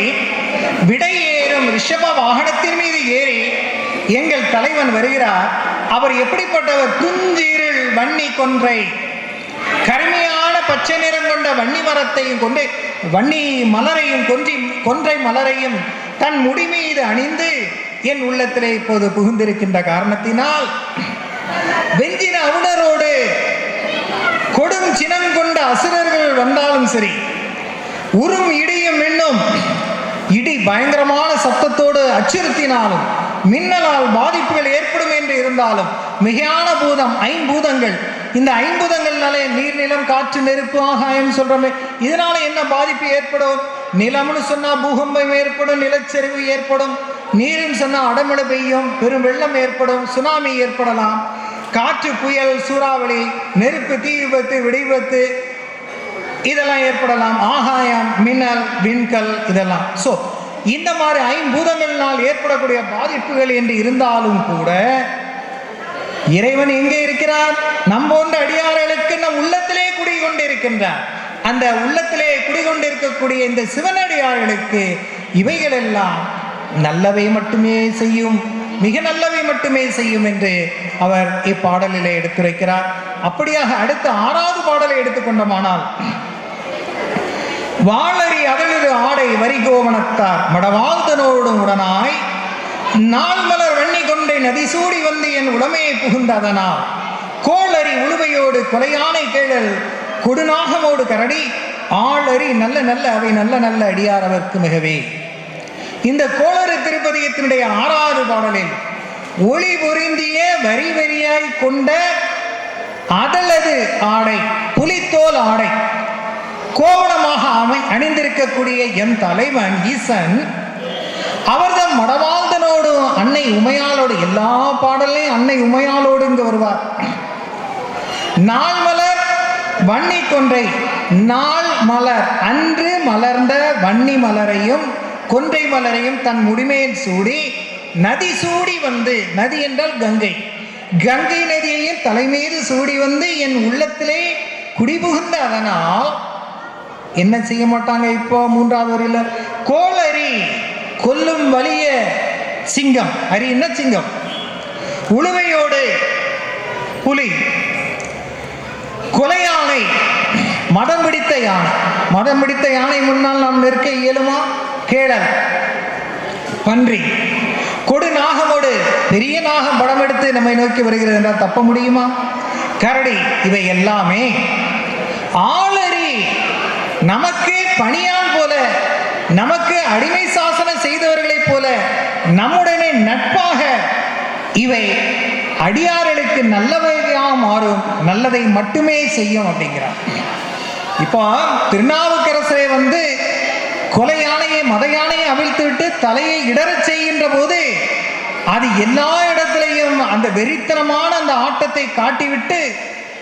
விடையேறும் ரிஷப வாகனத்தின் மீது ஏறி எங்கள் தலைவன் வருகிறார். அவர் எப்படிப்பட்டவர்? துஞ்சீரில் வன்னி கொன்றை, கருமையான பச்சை நிறம் கொண்ட வன்னி மரத்தையும் கொண்டு வன்னி மலரையும் கொன்றை மலரையும் தன் முடி மீது அணிந்து என் உள்ளத்திலே இப்போது புகுந்திருக்கின்ற காரணத்தினால் வெஞ்சின அவுணரோடு கொடும் சினம் கொண்ட அசுரர்கள் வந்தாலும் சரி, உறும் இடியும் மின்னும், இடி பயங்கரமான சத்தத்தோடு அச்சுறுத்தினாலும், மின்னலால் பாதிப்புகள் ஏற்படும் என்று இருந்தாலும், மிகையான பூதம் ஐம்பூதங்கள், இந்த ஐம்பூதங்கள்னாலே நீர், நிலம், காற்று, நெருப்பு, ஆகாயம் சொல்றோமே, இதனால என்ன பாதிப்பு ஏற்படும்? நிலம்னு சொன்னா பூகம்பம் ஏற்படும், நிலச்சரிவு ஏற்படும். நீருன்னு சொன்னா அடமழை பெய்யும், பெரும் வெள்ளம் ஏற்படும், சுனாமி ஏற்படலாம். காற்று, புயல், சூறாவளி, நெருப்பு, தீ விபத்து, வெடி விபத்து இதெல்லாம் ஏற்படலாம். ஆகாயம், மின்னல், விண்கல் இதெல்லாம். ஸோ இந்த மாதிரி ஐம்பூதங்களால் ஏற்படக்கூடிய பாதிப்புகள் என்று இருந்தாலும் கூட இறைவன் எங்கே இருக்கிறார்? நம் போன்ற அடியார்களுக்கு நம் உள்ளத்திலே குடிகொண்டிருக்கின்றார். அந்த உள்ளத்திலே குடிகொண்டிருக்கக்கூடிய இந்த சிவனடியார்களுக்கு இவைகள் எல்லாம் நல்லவை மட்டுமே செய்யும், மிக நல்லவை மட்டுமே செய்யும் என்று அவர் இப்பாடலிலே எடுத்துரைக்கிறார். அப்படியாக அடுத்த 6வது பாடலை எடுத்துக்கொண்டோமானால், வாளறி அதழிரு ஆடை வரிகோவனத்தார் மடவாழ்தனோடும் உடனாய் நாள் மலர் வன்னி கொண்டை நதிசூடி வந்து என் உடமையை புகுந்ததனால் கோளறி உழுவையோடு கொலையானை கேழல் கொடுநாகமோடு கரடி ஆளறி நல்ல நல்ல அவை நல்ல நல்ல அடியார் அவர்க்கு மிகவே. இந்த கோளறு திருப்பதிகத்தினுடைய 6வது பாடலில் ஒளி பொருந்திய வரி வரியாய் கொண்ட அதலது ஆடை, புலித்தோல் ஆடை கோவணமாக அணிந்திருக்கக்கூடிய என் தலைவன் ஈசன் அவர்தான் மடவாழ்தனோடு அன்னை உமையாளோடு, எல்லா பாடலையும் அன்னை உமையாளோடு இங்கு வருவார். நாள் மலர் வன்னி கொன்றை, நாள் மலர் அன்று மலர்ந்த வன்னி மலரையும் கொன்றை மலரையும் தன் முடிமேல் சூடி நதி சூடி வந்து, நதி என்றால் கங்கை, கங்கை நதியையும் தலைமீது சூடி வந்து என் உள்ளத்திலே குடிபுகுந்த அதனால் என்ன செய்ய மாட்டாங்க? இப்போ 3வது வரியில் கோளரி கொல்லும் வலிய சிங்கம், அரி என்ன சிங்கம், உழுவையோடு புலி, கொலையானை, மதம் பிடித்த யானை. மதம் பிடித்த யானை முன்னால் நாம் நிற்க இயலுமா? கேளல், பன்றி, கொடு நாகமோடு பெரிய நாகம் படம் எடுத்து நம்மை நோக்கி வருகிறது என்றால் தப்ப முடியுமா? கரடி, இவை எல்லாமே ஆளறி நமக்கு பணியான் போல, நமக்கு அடிமை சாசனம் செய்தவர்களைப் போல நம்முடனே நட்பாக இவை அடியார்களுக்கு நல்லவையாக மாறும், நல்லதை மட்டுமே செய்யும் அப்படிங்கிறார். இப்போ திருநாவுக்கரசரை வந்து கொலை யானையை, மத யானையை அவிழ்த்து விட்டு தலையை இடறச் செய்கின்ற போது அது எல்லா இடத்திலையும் அந்த வெறித்தனமான அந்த ஆட்டத்தை காட்டிவிட்டு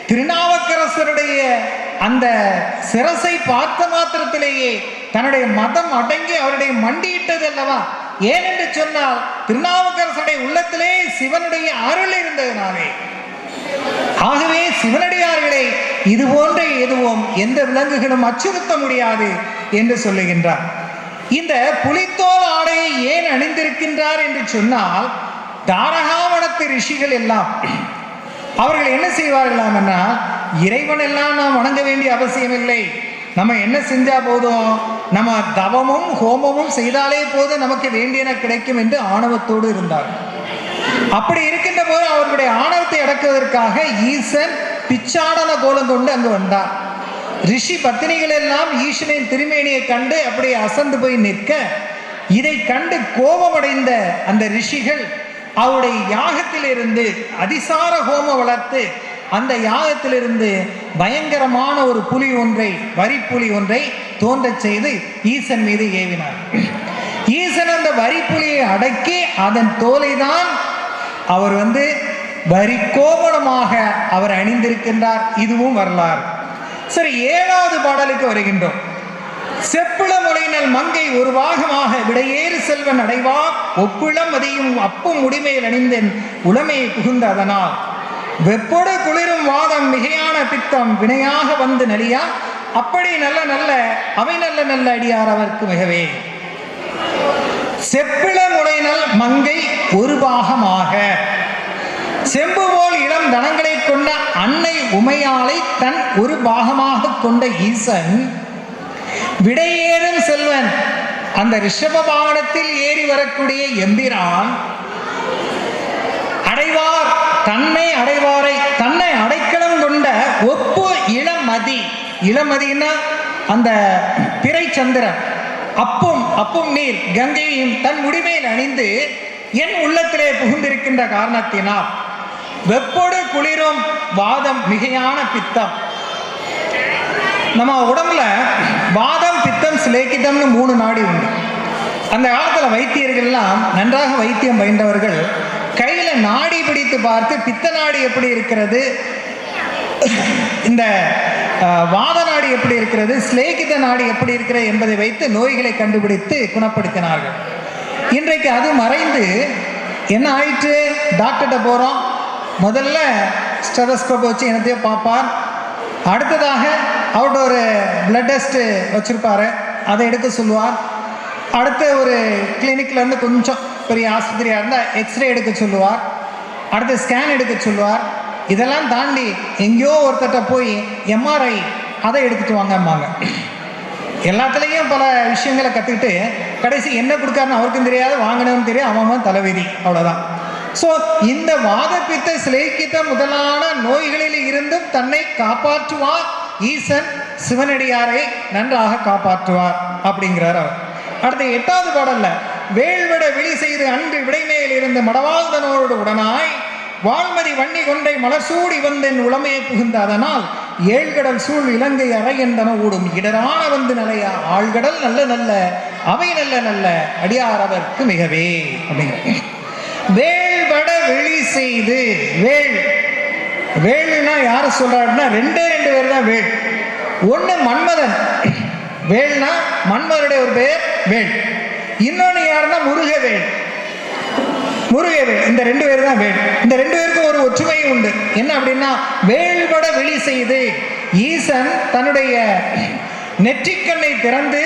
திருநாவுக்கரசருடைய அந்த சிரசை பார்த்த மாத்திரத்திலேயே தன்னுடைய மதம் அடங்கி அவருடைய மண்டியிட்டது அல்லவா? ஏனென்று சொன்னால் திருநாவுக்கரசருடைய உள்ளத்திலே சிவனுடைய அருள் இருந்ததினாலே. ஆகவே சிவனடியார்களை இது போன்ற எதுவும் எந்த விலங்குகளும் அச்சுறுத்த முடியாது என்று சொல்லுகின்றார். இந்த புலித்தோல் ஆடையை ஏன் அணிந்திருக்கின்றார் என்று சொன்னால், தாரகாவனத்து ரிஷிகள் எல்லாம் அவர்கள் என்ன செய்வார்களாம் என்றால், இறைவன் எல்லாம் நாம் வணங்க வேண்டிய அவசியம் இல்லை, நம்ம என்ன செஞ்சா போதும், நம்ம தவமும் ஹோமமும் செய்தாலே போதும் நமக்கு வேண்டியன கிடைக்கும் என்று ஆணவத்தோடு இருந்தார். அப்படி இருக்கின்ற போது அவர்களுடைய ஆணவத்தை அடக்குவதற்காக ஈசன் பிச்சாடன கோலம் கொண்டு அங்கு வந்தார். ரிஷி பத்தினிகள் எல்லாம் ஈசனின் திருமேனியை கண்டு அப்படியே அசந்து போய் நிற்க, இதை கண்டு கோபமடைந்த அந்த ரிஷிகள் அவருடைய யாகத்திலிருந்து அதிசார ஹோமம் வளர்த்து அந்த யாகத்திலிருந்து பயங்கரமான ஒரு புலி ஒன்றை, வரிப்புலி ஒன்றை தோன்றச் செய்து ஈசன் மீது ஏவினார். ஈசன் அந்த வரிப்புலியை அடக்கி அதன் தோலை தான் அவர் வரி கோபனமாக அவர் அணிந்திருக்கின்றார். இதுவும் வரலாறு. சரி, 7வது பாடலுக்கு வருகின்றோம். செப்புள முளையினல் மங்கை ஒரு பாகமாக விடையேறு செல்வன் அடைவார் ஒப்புளம் அதையும் அப்பும் முடிமையில் அணிந்தேன் உளமையை புகுந்த அதனால் வெப்பொடு குளிரும் வாதம் மிகையான பித்தம் வினையாக வந்து நலியா அப்படி நல்ல நல்ல அவை நல்ல நல்ல அடியார் அவர்க்கு மிகவே. செப்பிள முளையினல் மங்கை ஒரு பாகமாக, செம்பு போல் இளம் தனங்களை கொண்ட அன்னை உமையாளை தன் ஒரு பாகமாக கொண்ட ஈசன் விடையேறும் செல்வன் அந்த ரிஷப வாகனத்தில் ஏறி வரக்கூடிய எம்பிரான் அடைவார் தன்னை அடைவாரை தன்னை அடைக்கலம் கொண்ட ஒப்பு இளமதி. இளமதினா அந்த பிறை சந்திரன், அப்பும் நீர் கங்கையும் தன் முடிமையில் அணிந்து என் உள்ளத்திலே புகுந்திருக்கின்ற காரணத்தினால் வெப்போடு குளிரும் வாதம் மிகையான பித்தம். நம்ம உடம்புல வாதம் பித்தம் சிலேக்கிதம்னு 3 நாடி உண்டு. அந்த காலத்தில் வைத்தியர்கள்லாம் நன்றாக வைத்தியம் பயின்றவர்கள் கையில் நாடி பிடித்து பார்த்து பித்த நாடி எப்படி இருக்கிறது, இந்த வாத நாடி எப்படி இருக்கிறது, சிலேகித நாடி எப்படி இருக்கிறது என்பதை வைத்து நோய்களை கண்டுபிடித்து குணப்படுத்தினார்கள். இன்றைக்கு அது மறைந்து என்ன ஆயிற்று, டாக்டர்கிட்ட போகிறோம், முதல்ல ஸ்டெதஸ்கோப் வச்சு என்னத்தையோ பார்ப்பார், அடுத்ததாக அவர்கிட்ட ஒரு பிளட் டெஸ்ட்டு வச்சுருப்பார், அதை எடுக்க சொல்லுவார், அடுத்த ஒரு கிளினிக்லேருந்து கொஞ்சம் பெரிய ஆஸ்பத்திரியாக இருந்தால் எக்ஸ்ரே எடுக்க சொல்லுவார், அடுத்து ஸ்கேன் எடுக்க சொல்லுவார். இதெல்லாம் தாண்டி எங்கேயோ ஒருத்தட்ட போய் எம்ஆர்ஐ அதை எடுத்துகிட்டு வாங்கம்பாங்க. எல்லாத்துலேயும் பல விஷயங்களை கற்றுக்கிட்டு கடைசி என்ன கொடுக்காருன்னு அவருக்கும் தெரியாது, வாங்கினவன்னு தெரியும், அவன் தலைவிதி, அவ்வளோதான். ஸோ இந்த வாதப்பித்த சிலேக்கித்த முதலான நோய்களில் இருந்தும் தன்னை காப்பாற்றுவார் ஈசன், சிவனடியாரை நன்றாக காப்பாற்றுவார் அப்படிங்கிறார் அவர். அடுத்த 8வது பாடல்ல வேள்விட விழி செய்து அன்று விடைமேல் இருந்த மடவாழ்தனோடு உடனாய் வாழ்மதி வன்னி கொன்றை மலர்சூடி வந்தென் உளமையை புகுந்த அதனால் ஏழ்கடல் சூழ் இலங்கை அறை என்றன ஊடும் இடரான வந்து நிலையா ஆழ்கடல் நல்ல நல்ல அவை நல்ல நல்ல அடியார் அவர்க்கு மிகவே அப்படிங்கிற. வேள்வட வெளி செய்து, வேள்னா யார சொல்றாருன்னா 2 பேர் தான் வேள். ஒன்று மன்மதன், வேள்னா மன்மதனுடைய ஒரு பேர் வேள். இன்னொன்று யாருன்னா முருகவேள். இந்த 2 பேர் தான் வேள். இந்த 2 பேருக்கும் ஒரு ஒற்றுமை உண்டு. என்ன அப்படின்னா வேள்பட வெளி செய்து ஈசன் தன்னுடைய நெற்றிக்கண்ணை திறந்து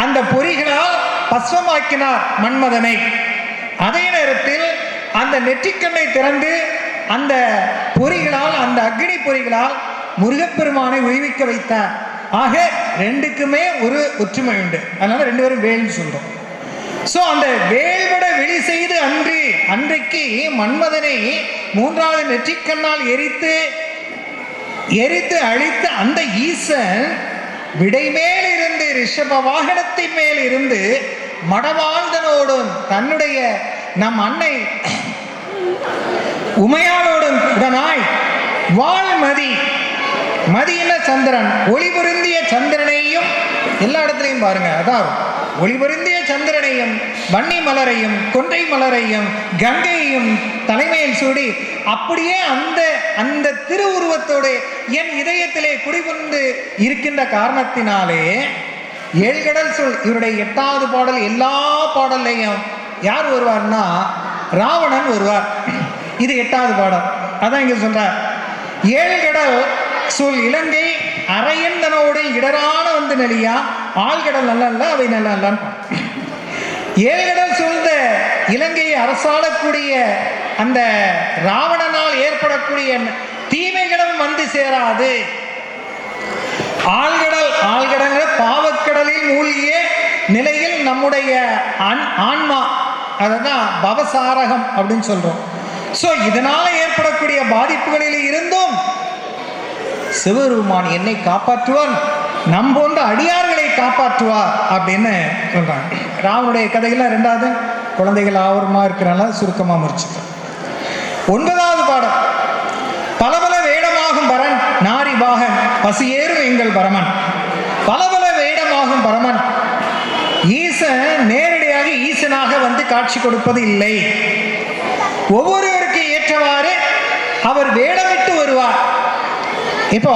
அந்த பொறிகளால் பஸ்வமாக்கினார் மன்மதனை. அதே நேரத்தில் அந்த நெற்றிக்கண்ணை திறந்து அந்த பொறிகளால், அந்த அக்னி பொறிகளால் முருகப்பெருமானை உய்விக்க வைத்தார். ஆக 2க்குமே ஒரு ஒற்றுமை உண்டு. அதனால 2 பேரும் வேள்னு சொல்றோம். ஸோ அந்த வேள்பட வெளி செய்து அன்றைக்கு மன்மதனை 3வது நெற்றிக்கண்ணால் எரித்து அழித்து அந்த ஈசன் விடைமேல் இருந்து ரிஷப வாகனத்தின் மேல் இருந்து மடவாழ்தனோடும் தன்னுடைய நம் அன்னை உமையாளோடும் உடனாய் வாழ்மதி, மதியின சந்திரன், ஒளி பொருந்திய சந்திரனையும் எல்லா இடத்துலையும் பாருங்க, அதான் ஒளி பொருந்திய சந்திரனையும் வன்னி மலரையும் கொன்றை மலரையும் கங்கையையும் தலைமையில் சூடி அப்படியே அந்த திருவுருவத்தோடு என் இதயத்திலே குடிபுந்து இருக்கின்ற காரணத்தினாலே ஏழ்கடல் சொல். இவருடைய 8வது பாடல் எல்லா பாடல்லையும் யார் வருவார்னா ராவணன் வருவார். இது 8வது பாடல். அதான் இங்க சொல்றார், ஏழ்கடல் சொல் இலங்கை அரையந்தனோடு இடரான வந்து நெளியா ஆழ்கடல் நல்ல அவை நல்ல. ஏழ்கடல் சூழ்ந்த இலங்கையை அரசாளக்கூடிய அந்த ராவணனால் ஏற்படக்கூடிய தீமைகளும் வந்து சேராது. ஆழ்கடல் பாவக்கடலில் மூழ்கிய நிலையில் நம்முடைய ஆன்மா, அதுதான் பவசாரகம் அப்படின்னு சொல்றோம். ஸோ இதனால ஏற்படக்கூடிய பாதிப்புகளில் இருந்தும் சிவபெருமான் என்னை காப்பாற்றுவான், நம் போன்ற அடியார்களை காப்பாற்றுவார் அப்படின்னு சொல்றாங்க. ராவனுடைய கதைகள்லாம் 2வது குழந்தைகள் ஆவரமா இருக்கிறனால சுருக்கமா முடிச்சுட்டோம். 9வது பாடம் பலபல வேடமாகும் பரன் நாரி பாகன் பசியேறும் எங்கள் பரமன். பலபல வேடமாகும் பரமன் ஈசன் நேரடியாக ஈசனாக வந்து காட்சி கொடுப்பது இல்லை. ஒவ்வொருவருக்கு ஏற்றவாறு அவர் வேடமிட்டு வருவார். இப்போ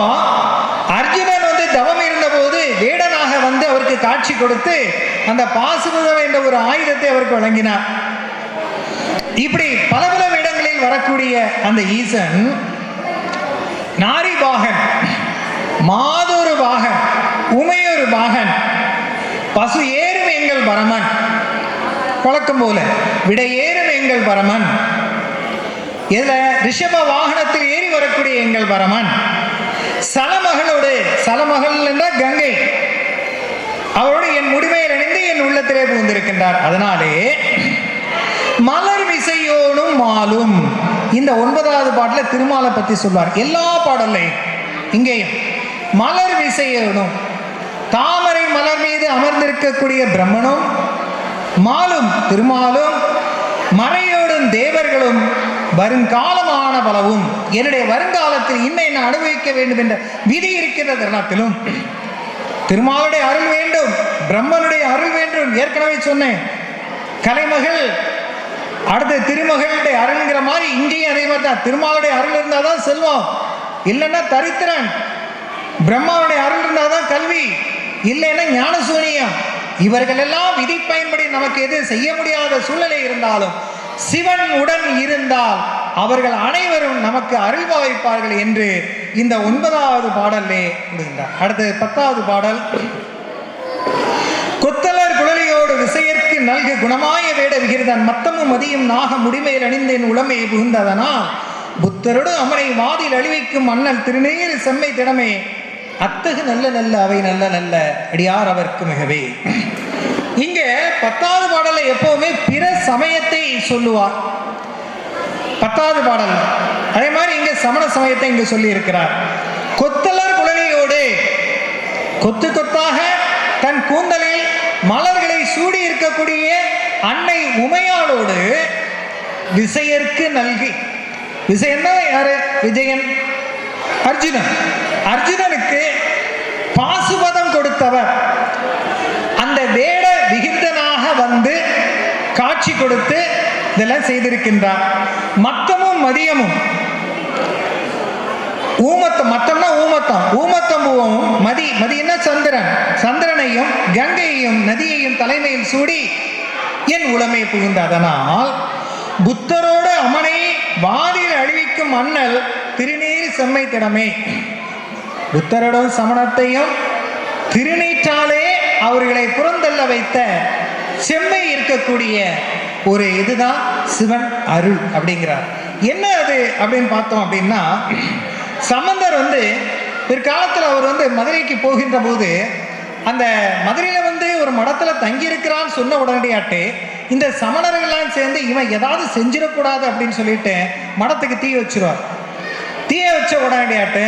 அர்ஜுனன் வந்து தவம் இருந்த போது வேடனாக வந்து அவருக்கு காட்சி கொடுத்து அந்த பாசுபதம் என்ற ஒரு ஆயுதத்தை அவருக்கு வழங்கினார். இப்படி பல பல வேடங்களில் வரக்கூடிய அந்த ஈசன் நாரி பாகன், மாதொரு பாகன், உமையொரு பாகன், பசு ஏறும் எங்கள் பரமன், வழக்கம் போல விடை ஏறும் எங்கள் பரமன், இதுல ரிஷப வாகனத்தில் ஏறி வரக்கூடிய எங்கள் பரமன் சலமகளோடு, சலமகள் என்ற கங்கை, அவரோடு என் முடிமையில் அணிந்து என் உள்ளத்திலே புகுந்திருக்கின்றார். அதனாலே மலர் விசையோனும் மாலும், இந்த 9வது பாட்டில் திருமாலை பற்றி சொல்வார். எல்லா பாடல்லையும் இங்கேயும் மலர் விசையோனும், தாமரை மலர் மீது அமர்ந்திருக்கக்கூடிய பிரம்மனும் மாலும் திருமாலும் மறையோடும் தேவர்களும் வருங்காலமான பலவும், என்னுடைய வருங்காலத்தில் இன்னும் அனுபவிக்க வேண்டும் என்ற விதி இருக்கிற தருணத்திலும் திருமாலுடைய அருள் வேண்டும், பிரம்மனுடைய அருள் வேண்டும். ஏற்கனவே சொன்னேன், கலைமகள் அடுத்த திருமகளுடைய அருள்ங்கிற மாதிரி இங்கேயும் அதே மாதிரி தான். திருமாலுடைய அருள் இருந்தால் தான் செல்வம், இல்லைன்னா தரித்திரன். பிரம்மாவுடைய அருள் இருந்தால் தான் கல்வி, இல்லைன்னா ஞானசூனியம். இவர்கள் எல்லாம் விதி பயன்படி நமக்கு எது செய்ய முடியாத சூழ்நிலை இருந்தாலும் சிவன் உடன் இருந்தால் அவர்கள் அனைவரும் நமக்கு அருள் பாவிப்பார்கள் என்று இந்த 9வது பாடலே முடிந்தார். அடுத்து 10வது பாடல். கொத்தலர் குழலியோடு விசையற்கு நல்கு குணமாய வேட விகிர்தன் மத்தமும் மதியும் நாக முடிமையில் அணிந்தேன் உளமையை புகுந்ததனால் புத்தரோடு அமனை வாதில் அழிவைக்கும் அண்ணல் திருநீர் செம்மை திடமே அத்தகு நல்ல நல்ல அவை நல்ல நல்ல அடியார் அவர்க்கு மிகவே. இங்க 10வது பாடலை எப்பவுமே பிற சமயத்தை சொல்லுவார் 10வது பாடல். அதே மாதிரி இங்க சமண சமயத்தை இங்க சொல்லி இருக்கிறார். கொத்தலர் குழலியோடு, கொத்து கொத்தாக தன் கூந்தலில் மலர்களை சூடி இருக்கக்கூடிய அன்னை உமையாளோடு விசையற்கு நல்கி, விசையன்னா யாரு? விஜயன், அர்ஜுனன். அர்ஜுனனுக்கு பாசுபதம் கொடுத்தவர் அந்த வேட விகிர்தனாக வந்து காட்சி கொடுத்து இதெல்லாம் செய்திருக்கின்றார். மத்தமும் மதியமும், ஊமத்தம், மத்தம்னா ஊமத்தம், ஊமத்தம் பூவும் மதி, மதியன்னா சந்திரன், சந்திரனையும் கங்கையையும் நதியையும் தலைமையில் சூடி என் உளமை புகுந்த. அதனால் புத்தரோடு அமனை வாதில் அழிவிக்கும் அண்ணல் திருநீர் செம்மை திடமே. புத்தரோடும் சமணத்தையும் திருநீற்றாலே அவர்களை புறந்தள்ள வைத்த செம்மை இருக்கக்கூடிய ஒரு இதுதான் சிவன் அருள் அப்படிங்கிறார். என்ன அது அப்படின்னு பார்த்தோம் அப்படின்னா, சம்பந்தர் வந்து பிற்காலத்தில் அவர் மதுரைக்கு போகின்ற போது அந்த மதுரையில் ஒரு மடத்தில் தங்கியிருக்கிறான்னு சொன்ன உடனடியாட்டு இந்த சமணர்கள்லாம் சேர்ந்து இவன் ஏதாவது செஞ்சிடக்கூடாது அப்படின்னு சொல்லிட்டு மடத்துக்கு தீ வச்சிருவார். தீய வச்ச உடனடியாட்டு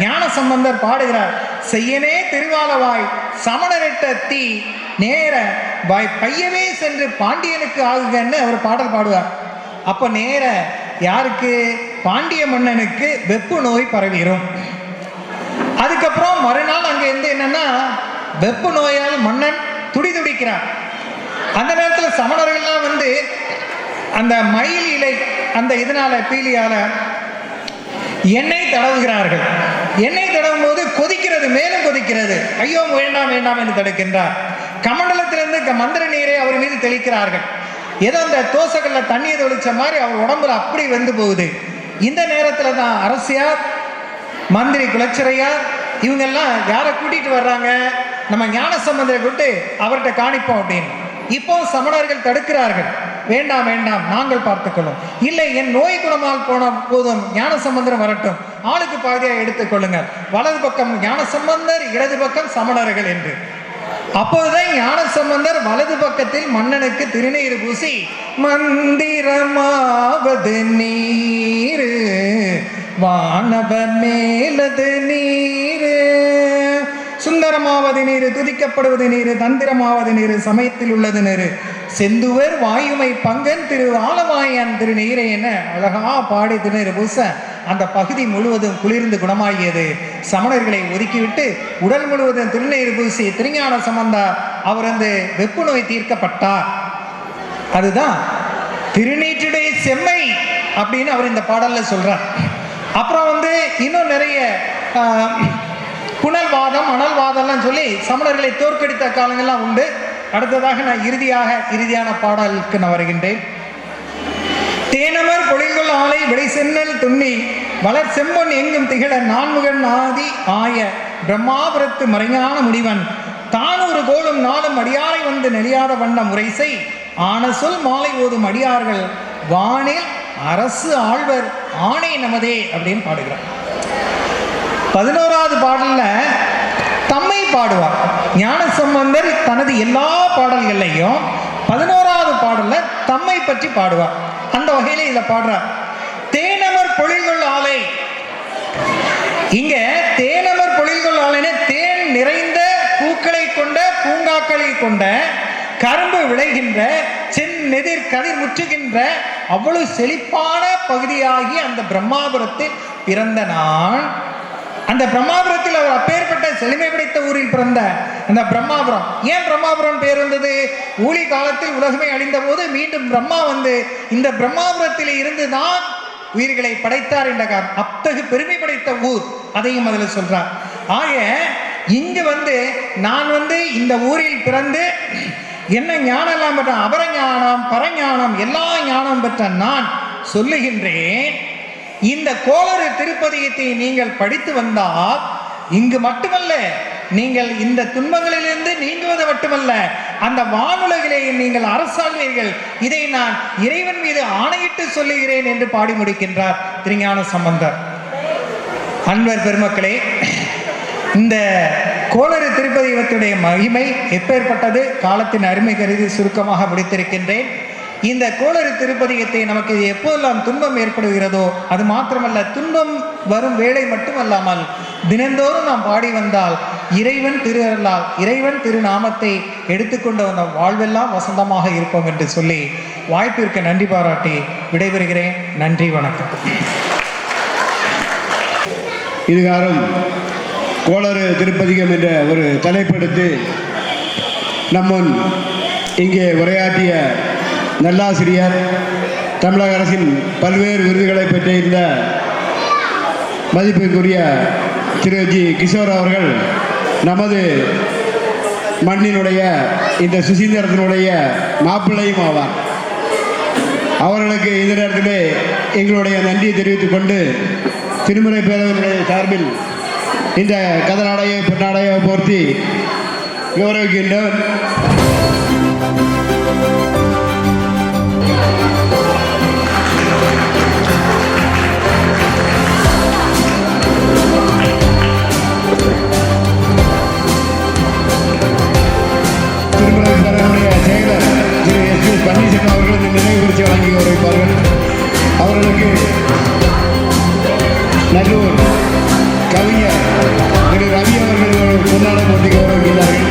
ஞான சம்பந்தர் பாடுகிறார். செய்யனே திருவாலவாய் சமணரிட்ட தீ நேர வாய் பையவே சென்று பாண்டியனுக்கு ஆகுகன்னு அவர் பாடல் பாடுவார். அப்போ நேர யாருக்கு? பாண்டிய மன்னனுக்கு வெப்பு நோய் பரவிடும். அதுக்கப்புறம் மறுநாள் அங்கே இருந்து என்னன்னா வெப்பு நோயால் மன்னன் துடிதுடிக்கிறார். அந்த நேரத்தில் சமணர்கள்லாம் அந்த மயில் இலை அந்த இதனால பீலியால எண்ணெய் தடவுகிறார்கள். எண்ணெய் தடவும் போது கொதிக்கிறது, மேலும் கொதிக்கிறது. ஐயோ வேண்டாம் வேண்டாம் என்று தடுக்கின்றார். கமண்டலத்திலிருந்து மந்திர நீரை அவர் மீது தெளிக்கிறார்கள். ஏதோ அந்த தோசைகள்ல தண்ணியை தெளிச்ச மாதிரி அவர் உடம்புல அப்படி வெந்து போகுது. இந்த நேரத்தில் தான் அரசியார், மந்திரி குலச்சிறையார் இவங்கெல்லாம் யாரை கூட்டிட்டு வர்றாங்க? நம்ம ஞான சம்பந்தரை கூட்டு அவர்கிட்ட காணிப்போம் அப்படின்னு. இப்போ சமணர்கள் தடுக்கிறார்கள். வேண்டாம் வேண்டாம், நாங்கள் பார்த்துக்கொள்ளும். இல்லை, என் நோய் குணமால் போன போதும், ஞான சம்பந்தர் வரட்டும், ஆளுக்கு பாதியாக எடுத்துக்கொள்ளுங்கள். வலது பக்கம் ஞான சம்பந்தர், இடது பக்கம் சமணர்கள் என்று. அப்போதுதான் ஞான சம்பந்தர் வலது பக்கத்தில் மன்னனுக்கு திருநீர் பூசி மந்திரமாவது நீரு வானவர் மேலது நீரு, சுந்தரமாவது நீரு, துதிக்கப்படுவது நீரு, தந்திரமாவது நீரு, சமயத்தில் உள்ளது நீரு, செந்துவர் வாயுமை பங்கன் திரு ஆலமாயன் திரு நீரை என அழகா பாடி திருநீர் பூச அந்த பகுதி முழுவதும் குளிர்ந்து குணமாகியது. சமணர்களை ஒதுக்கிவிட்டு உடல் முழுவதும் திருநீர் பூசி திருஞான சம்பந்தா அவர் வெப்பு நோய் தீர்க்கப்பட்டார். அதுதான் திருநீற்றுடைய செம்மை அப்படின்னு அவர் இந்த பாடல்ல சொல்றார். அப்புறம் இன்னும் நிறைய புனல்வாதம் அனல்வாதம்லாம் சொல்லி சமணர்களை தோற்கடித்த காலங்கள்லாம் உண்டு. அடுத்ததாக நான் இறுதியான பாடலுக்கு நான் வருகின்றேன். தேனமர் பொழில்கள் ஆலை விடை சென்னல் துண்ணி வளர் செம்பொன் எங்கும் திகழ நான்முகன் ஆதி ஆய பிரம்மாபுரத்து மறைஞான முடிவன் தான் ஒரு கோலும் நாளும் அடியாரை நெளியாத வண்ண முறைசை ஆன சொல் மாலை ஓதும் அடியார்கள் வானில் அரசு ஆழ்வர் ஆணை நமதே அப்படின்னு பாடுகிறார். 11வது பாடல்ல தம்மை பாடுவார். ஞானசம்பந்தர் தனது எல்லா பாடல்களையும் 11வது பாடல்ல தம்மை பற்றி பாடுவார். அந்த வகையில இதில் பாடுறார். தேனமர் பொழில்கொள் ஆலை. இங்க தேனமர் பொழில்கொள் ஆலைன்னு தேன் நிறைந்த பூக்களை கொண்ட பூங்காக்களை கொண்ட கரும்பு விளைகின்ற செந்நெதிர் கதிர் முற்றுகின்ற அவ்வளவு செழிப்பான பகுதியாகி அந்த பிரம்மாபுரத்தில் பிறந்த நான், அந்த பிரம்மாபுரத்தில் அவர் அப்பேற்பட்ட செழுமை படைத்த ஊரில் பிறந்த அந்த பிரம்மாபுரம். ஏன் பிரம்மாபுரம் பேர் வந்தது? ஊழி காலத்தில் உலகமே அழிந்த போது மீண்டும் பிரம்மா வந்து இந்த பிரம்மாபுரத்தில் இருந்து தான் உயிர்களை படைத்தார் என்ற காரணம். அத்தகு பெருமை படைத்த ஊர், அதையும் அதில் சொல்றார். ஆக இங்கு நான் இந்த ஊரில் பிறந்து என்ன ஞானம் எல்லாம் பெற்ற அபரஞானம் பரஞானம் எல்லா ஞானம் பெற்ற நான் சொல்லுகின்றேன். இந்த கோளறு திருப்பதிகத்தை நீங்கள் படித்து வந்தால் இங்கு மட்டுமல்ல, நீங்கள் இந்த துன்பங்களிலிருந்து நீங்குவது மட்டுமல்ல, அந்த வானுலகிலே நீங்கள் அரசாள்வீர்கள். இதை நான் இறைவன் மீது ஆணையிட்டு சொல்லுகிறேன் என்று பாடி முடிக்கின்றார் திருஞான சம்பந்தர். அன்பர் பெருமக்களே, இந்த கோளறு திருப்பதிகத்துடைய மகிமை எப்பேற்பட்டது காலத்தின் அருமை கருதி சுருக்கமாக முடித்திருக்கின்றேன். இந்த கோளறு திருப்பதிகத்தை நமக்கு எப்போதெல்லாம் துன்பம் ஏற்படுகிறதோ அது மாத்திரமல்ல, துன்பம் வரும் வேளை மட்டுமல்லாமல் தினந்தோறும் நாம் பாடி வந்தால் இறைவன் திருஅருளால் இறைவன் திருநாமத்தை எடுத்துக்கொண்டு வந்த வாழ்வெல்லாம் வசந்தமாக இருப்போம் என்று சொல்லி வாய்ப்பிற்கு நன்றி பாராட்டி விடைபெறுகிறேன். நன்றி, வணக்கம். இதுகாரும் கோளறு திருப்பதிகம் என்ற ஒரு தலைப்பெடுத்து நம்முன் இங்கே உரையாற்றிய நல்லாசிரியர், தமிழக அரசின் பல்வேறு விருதுகளை பெற்ற இந்த மதிப்பிற்குரிய திரு ஜி கிஷோர் அவர்கள் நமது மண்ணினுடைய இந்த சுசீந்திரத்தினுடைய மாப்பிள்ளையும் ஆவார். அவர்களுக்கு இந்த நேரத்திலே எங்களுடைய நன்றியை தெரிவித்துக் கொண்டு திருமுறை பேரவையினுடைய சார்பில் இந்த கதநாடையை பொன்னாடையை போர்த்தி கௌரவிக்கின்றோம். திருமுறை பேரவையினுடைய செயலர் திரு எஸ் பன்னீர்செல்வம் அவர்கள் இந்த நினைவு குறித்து வழங்கி கௌரவிப்பார்கள். அவர்களுக்கு நல்லூர் கவிஞர் திரு ரவி அவர்கள் பொன்னாடை போட்டி கௌரவிக்கிறார்கள்.